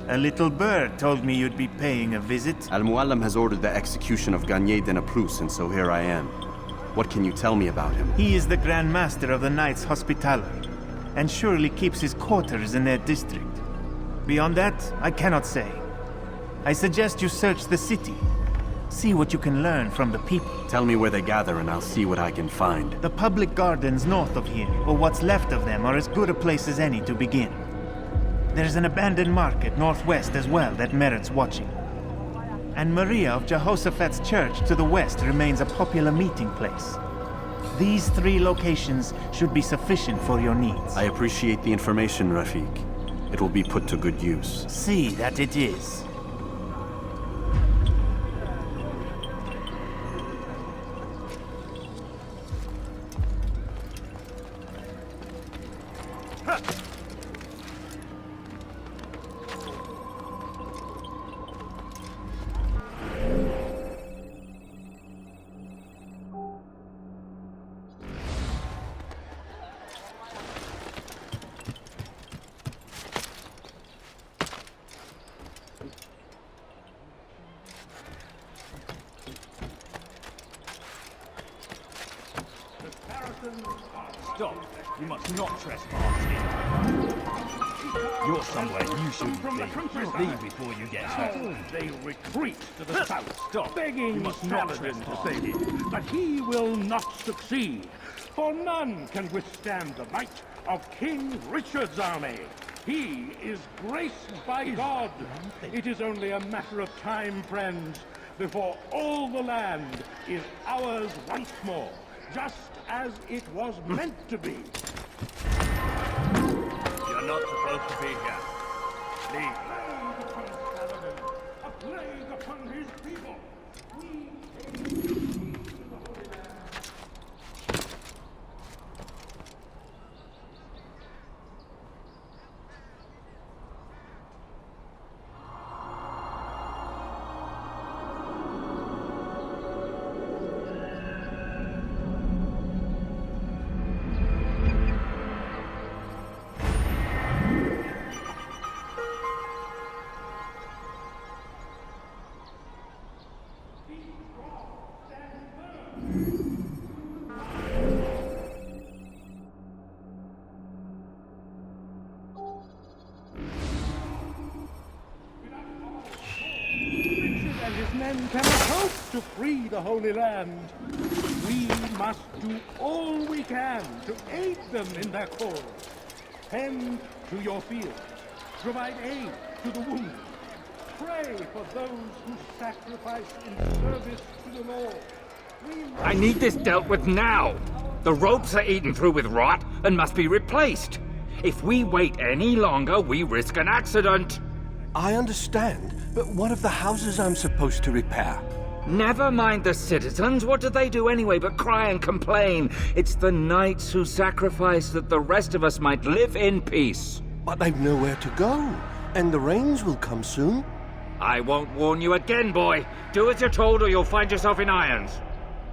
A little bird told me you'd be paying a visit. Al-Muallim has ordered the execution of Garnier de Naplouse, and so here I am. What can you tell me about him? He is the Grand Master of the Knights Hospitaller, and surely keeps his quarters in their district. Beyond that, I cannot say. I suggest you search the city. See what you can learn from the people. Tell me where they gather and I'll see what I can find. The public gardens north of here, or what's left of them, are as good a place as any to begin. There's an abandoned market northwest as well that merits watching. And Maria of Jehoshaphat's church to the west remains a popular meeting place. These 3 locations should be sufficient for your needs. I appreciate the information, Rafiq. It will be put to good use. See that it is. Stop. You must not trespass here. You're somewhere you shouldn't be. Leave before you get hurt. They retreat to the south. Stop. Begging Saladin to save him. But he will not succeed. For none can withstand the might of King Richard's army. He is graced by God. It is only a matter of time, friends, before all the land is ours once more. Just as it was meant to be. You're not supposed to be here. Leave. A plague upon his people. Men cannot hope to free the Holy Land. We must do all we can to aid them in their cause. Tend to your fields. Provide aid to the wounded. Pray for those who sacrifice in service to the Lord. I need this dealt with now. The ropes are eaten through with rot and must be replaced. If we wait any longer, we risk an accident. I understand, but what of the houses I'm supposed to repair? Never mind the citizens. What do they do anyway but cry and complain? It's the knights who sacrifice that the rest of us might live in peace. But they've nowhere to go, and the rains will come soon. I won't warn you again, boy. Do as you're told or you'll find yourself in irons.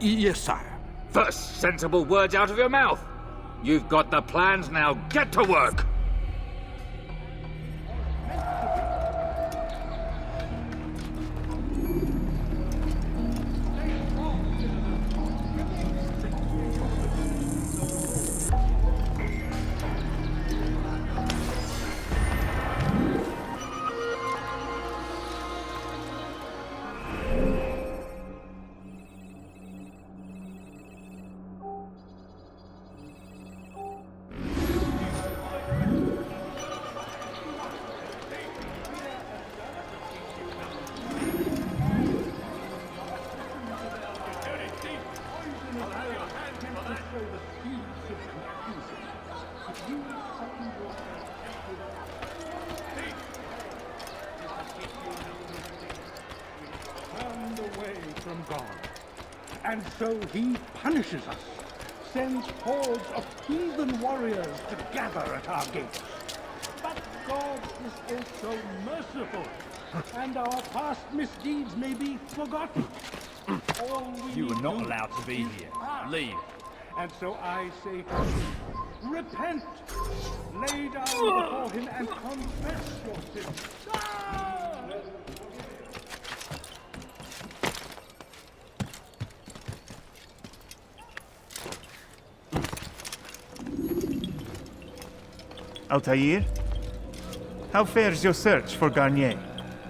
Yes, sire. First, sensible words out of your mouth. You've got the plans, now get to work! Turned away from God. And so he punishes us, sends hordes of heathen warriors to gather at our gates. But God is also merciful, and our past misdeeds may be forgotten. You are not allowed to be here. Leave. And so I say to you, repent! Lay down before him and confess your sins. Altair? How fares your search for Garnier?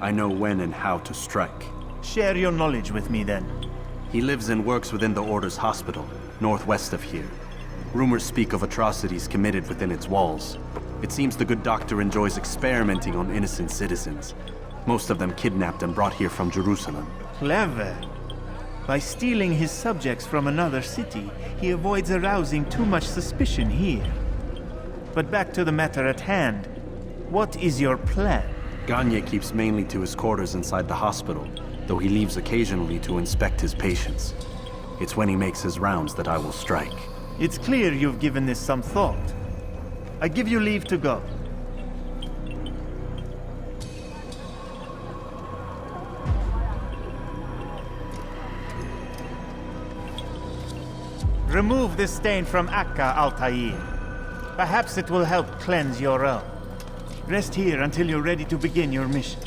I know when and how to strike. Share your knowledge with me, then. He lives and works within the Order's hospital, northwest of here. Rumors speak of atrocities committed within its walls. It seems the good doctor enjoys experimenting on innocent citizens. Most of them kidnapped and brought here from Jerusalem. Clever. By stealing his subjects from another city, he avoids arousing too much suspicion here. But back to the matter at hand. What is your plan? Gagne keeps mainly to his quarters inside the hospital, though he leaves occasionally to inspect his patients. It's when he makes his rounds that I will strike. It's clear you've given this some thought. I give you leave to go. Remove this stain from Akka, Altair. Perhaps it will help cleanse your own. Rest here until you're ready to begin your mission.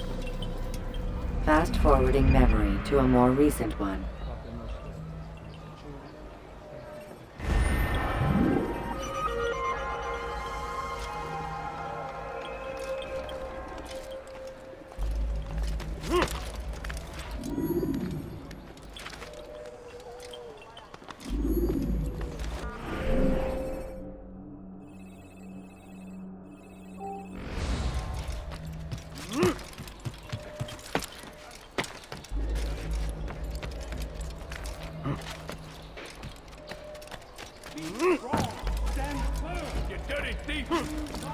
Fast-forwarding memory to a more recent one. You dirty thief!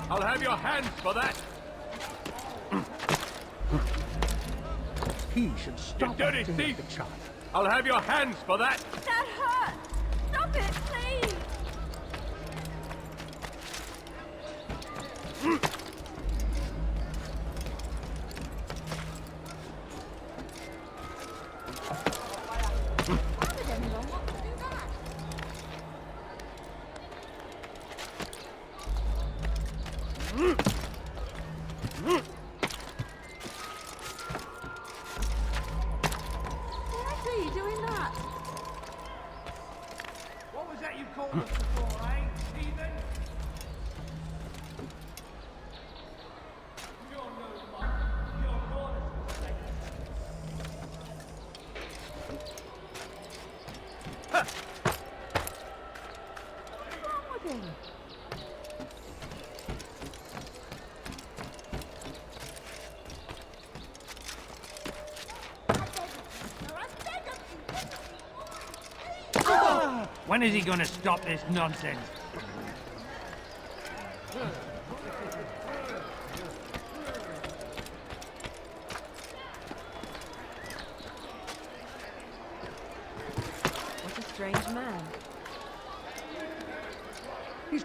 I'll have your hands for that! He should stop. You dirty thief! I'll have your hands for that! That hurt! Stop it, please! What was that you called us before, eh, Stephen? When is he gonna stop this nonsense?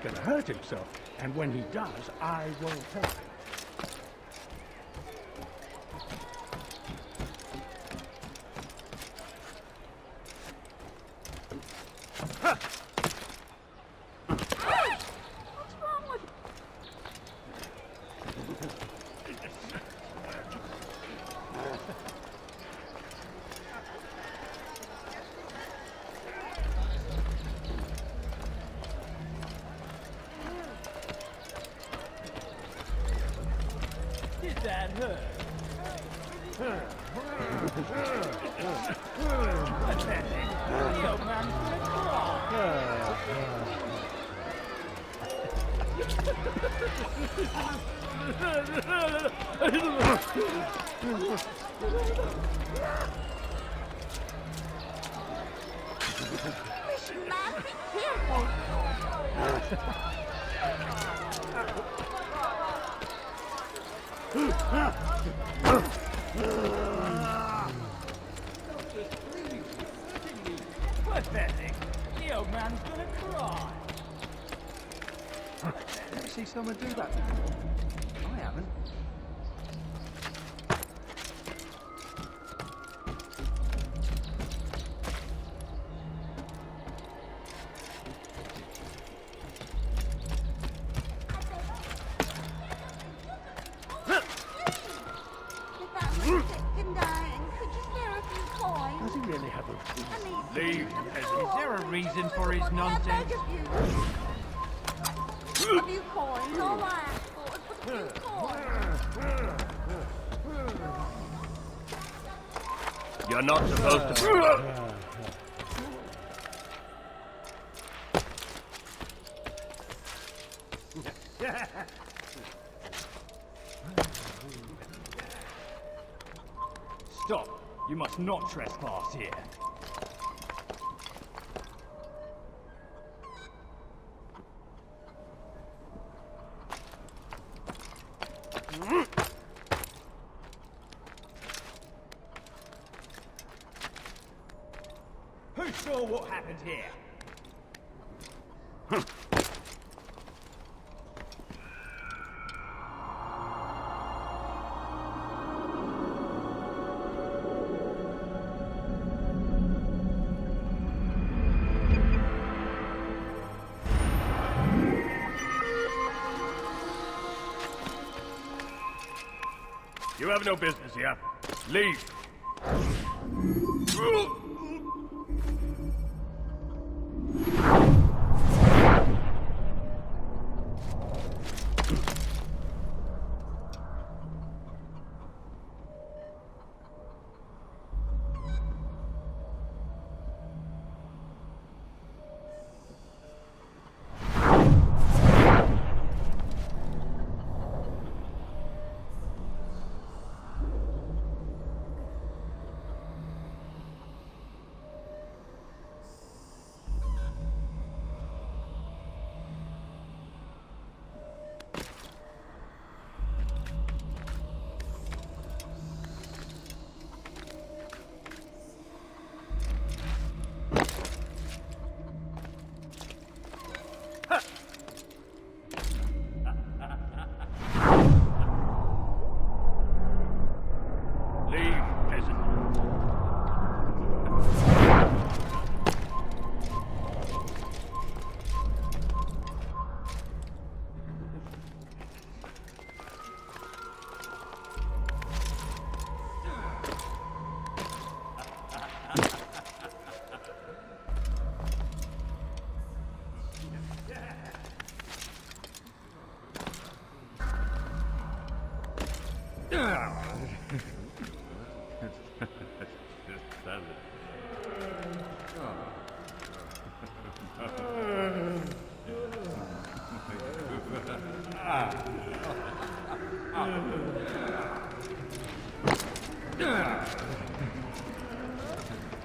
He's gonna hurt himself, and when he does, I won't help him. Did that hurt? Pathetic. The old man's gonna Listen, man, be careful. Pathetic. The old man's gonna cry. Never see someone do that. I haven't. Does he really have a reason? Leave. Is there a reason for his nonsense? A few coins, all I ask for is a few coins. You're not supposed to... Stop. You must not trespass here. Who saw what happened here? You have no business here. Leave.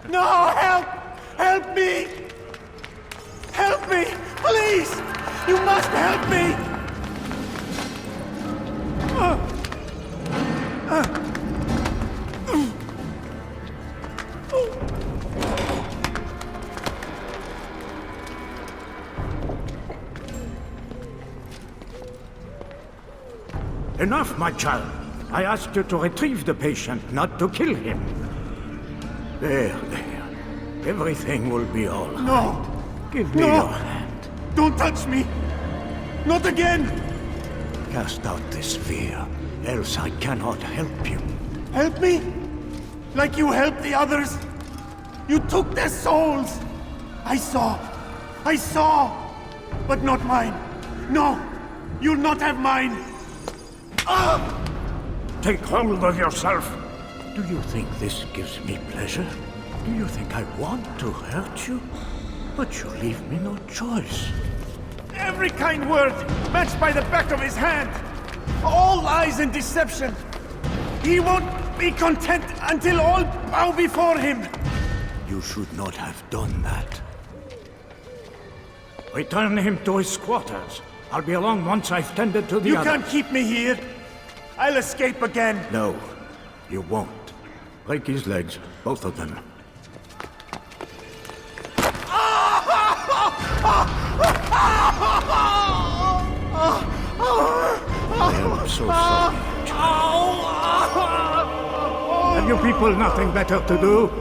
No, help! Help me! Help me! Please! You must help me! Enough, my child. I asked you to retrieve the patient, not to kill him. There. Everything will be all right. No! Give me your hand. Don't touch me! Not again! Cast out this fear, else I cannot help you. Help me? Like you helped the others? You took their souls! I saw! But not mine! No! You'll not have mine! Ah! Take hold of yourself! Do you think this gives me pleasure? Do you think I want to hurt you? But you leave me no choice. Every kind word matched by the back of his hand! All lies and deception! He won't be content until all bow before him! You should not have done that. Return him to his quarters. I'll be along once I've tended to the You others. can't keep me here! I'll escape again! No, you won't. Break his legs, both of them. I am so sorry. Have you people nothing better to do?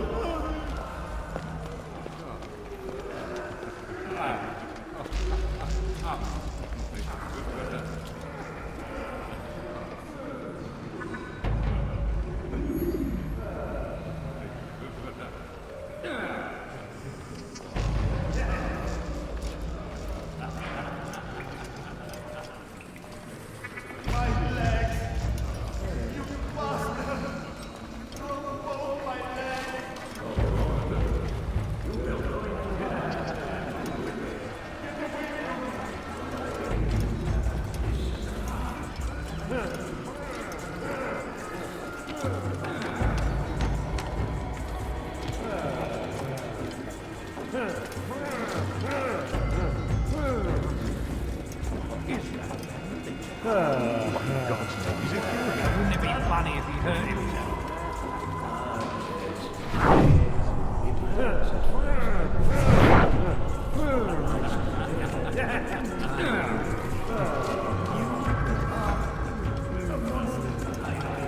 Wouldn't it be funny if he hurt himself?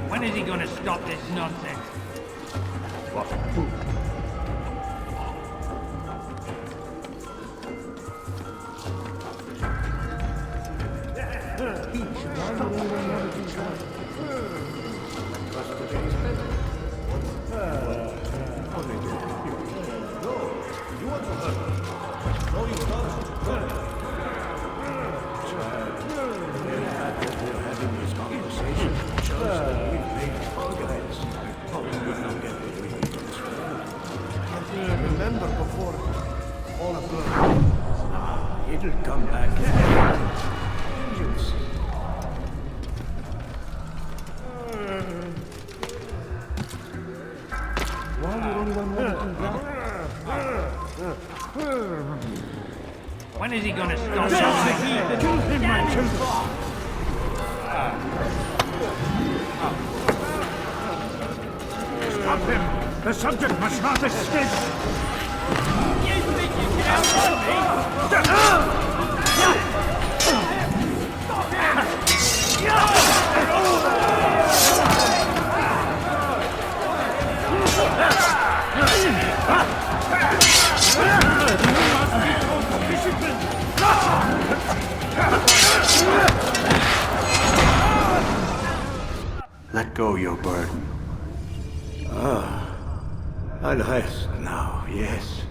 When is he going to stop this nonsense? Remember before all of the... It'll come back. You'll see. When is he going to stop? Kill him, my children! Stop him! The subject must not escape! You think you can outrun me? Let go your burden. I'll rest now, yes.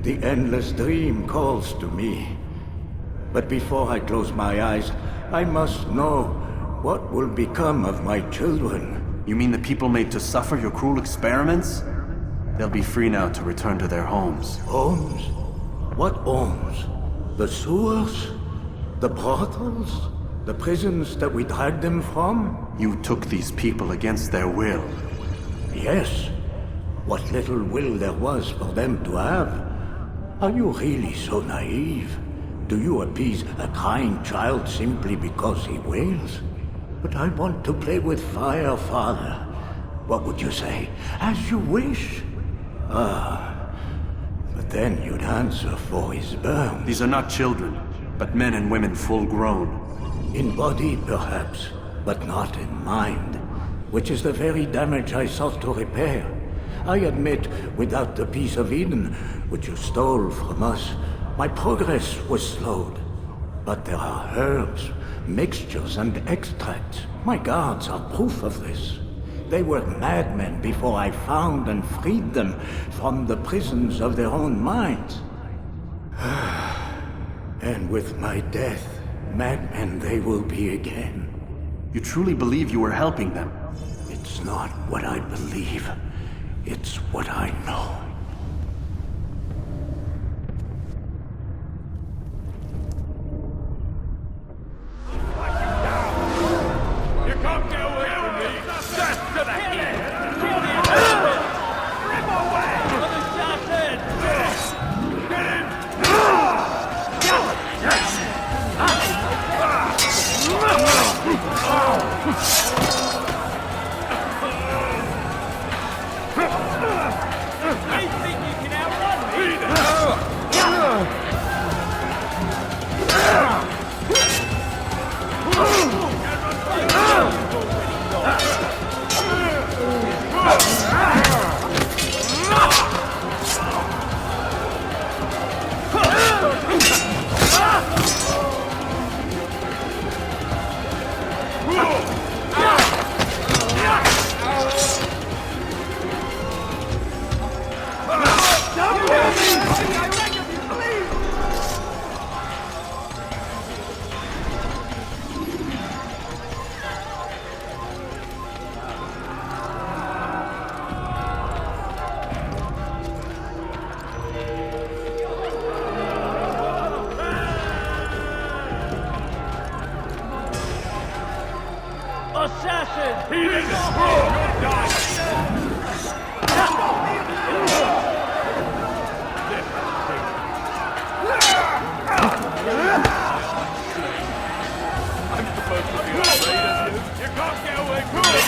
The endless dream calls to me. But before I close my eyes, I must know what will become of my children. You mean the people made to suffer your cruel experiments? They'll be free now to return to their homes. Homes? What homes? The sewers? The brothels? The prisons that we dragged them from? You took these people against their will. Yes. What little will there was for them to have. Are you really so naive? Do you appease a crying child simply because he wails? But I want to play with fire, Father. What would you say? As you wish. But then you'd answer for his burn. These are not children, but men and women full grown. In body, perhaps, but not in mind, which is the very damage I sought to repair. I admit, without the piece of Eden, which you stole from us, my progress was slowed. But there are herbs, mixtures, and extracts. My guards are proof of this. They were madmen before I found and freed them from the prisons of their own minds. And with my death, madmen they will be again. You truly believe you were helping them? It's not what I believe. It's what I know. You can't get away from me! Death to the head! Rip away! Get him! You think you can outrun me? Assassin! He's I'm supposed to be afraid of you. You can't get away from me!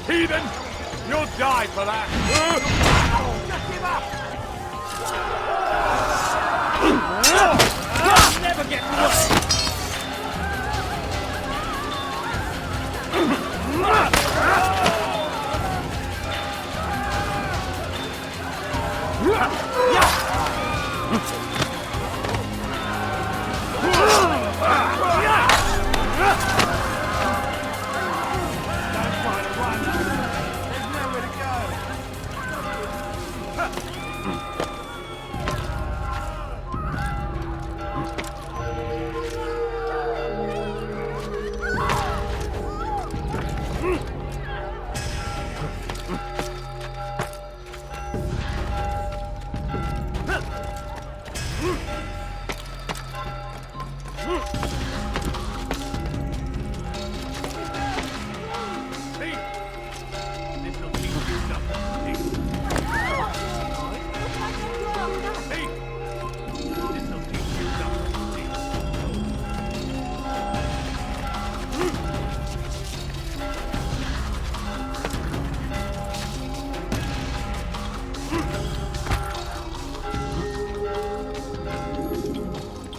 Heathen! You'll die for that! Just give up! You'll never get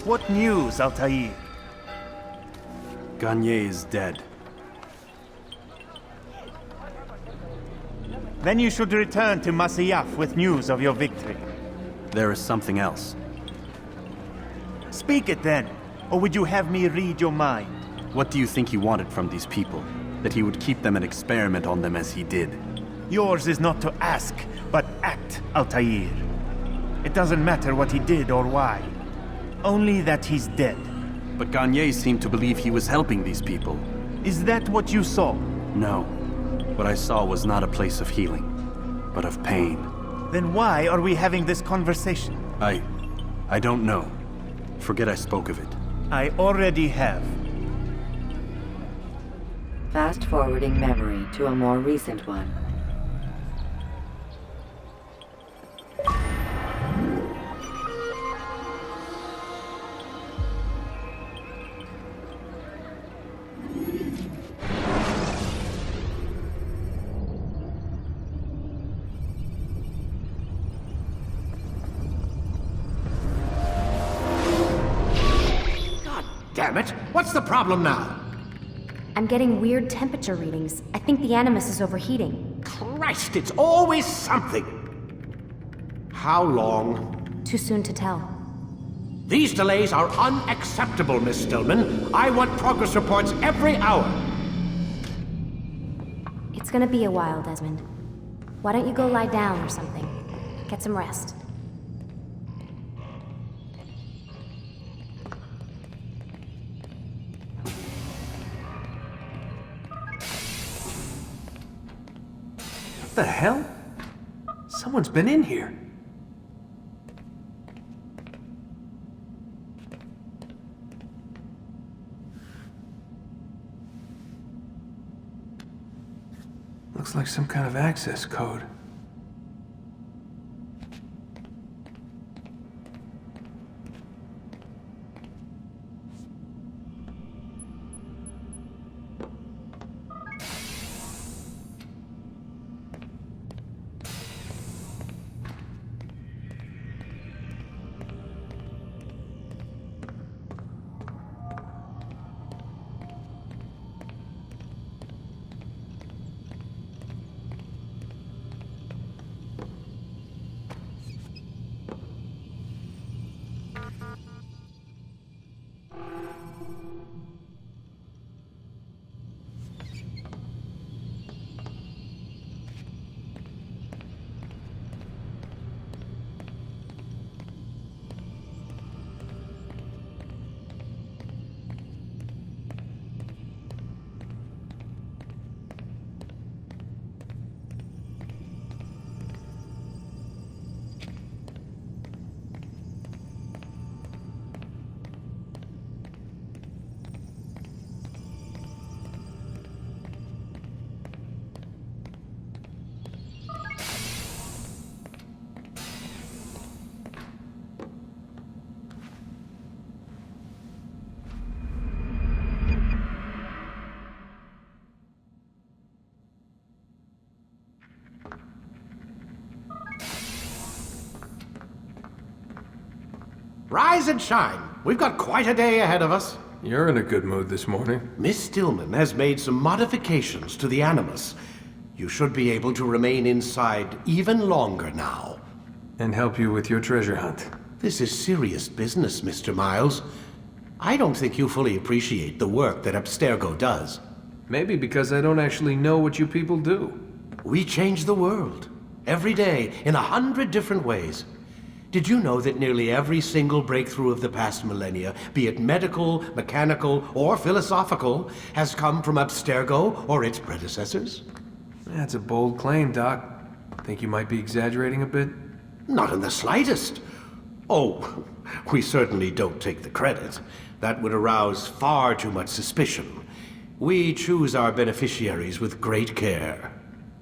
What news, Altair? Garnier is dead. Then you should return to Masyaf with news of your victory. There is something else. Speak it then, or would you have me read your mind? What do you think he wanted from these people? That he would keep them and experiment on them as he did? Yours is not to ask, but act, Altair. It doesn't matter what he did or why. Only that he's dead. But Garnier seemed to believe he was helping these people. Is that what you saw? No. What I saw was not a place of healing, but of pain. Then why are we having this conversation? I don't know. Forget I spoke of it. I already have. Fast-forwarding memory to a more recent one. Damn it! What's the problem now? I'm getting weird temperature readings. I think the Animus is overheating. Christ, it's always something! How long? Too soon to tell. These delays are unacceptable, Miss Stillman. I want progress reports every hour. It's gonna be a while, Desmond. Why don't you go lie down or something? Get some rest. What the hell? Someone's been in here. Looks like some kind of access code. Rise and shine. We've got quite a day ahead of us. You're in a good mood this morning. Miss Stillman has made some modifications to the Animus. You should be able to remain inside even longer now. And help you with your treasure hunt. This is serious business, Mr. Miles. I don't think you fully appreciate the work that Abstergo does. Maybe because I don't actually know what you people do. We change the world. Every day, in 100 different ways. Did you know that nearly every single breakthrough of the past millennia, be it medical, mechanical, or philosophical, has come from Abstergo or its predecessors? That's a bold claim, Doc. Think you might be exaggerating a bit? Not in the slightest. Oh, we certainly don't take the credit. That would arouse far too much suspicion. We choose our beneficiaries with great care.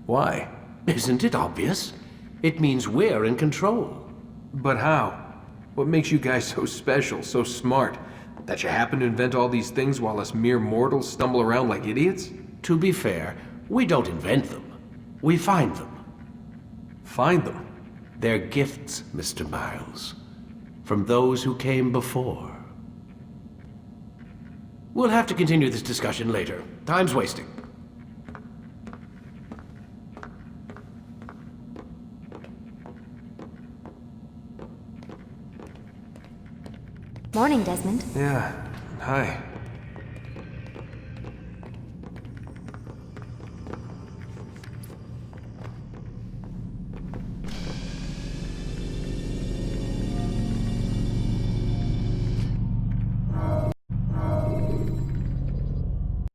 Why? Isn't it obvious? It means we're in control. But how? What makes you guys so special, so smart? That you happen to invent all these things while us mere mortals stumble around like idiots? To be fair, we don't invent them. We find them. Find them? They're gifts, Mr. Miles. From those who came before. We'll have to continue this discussion later. Time's wasting. Morning, Desmond. Yeah, hi.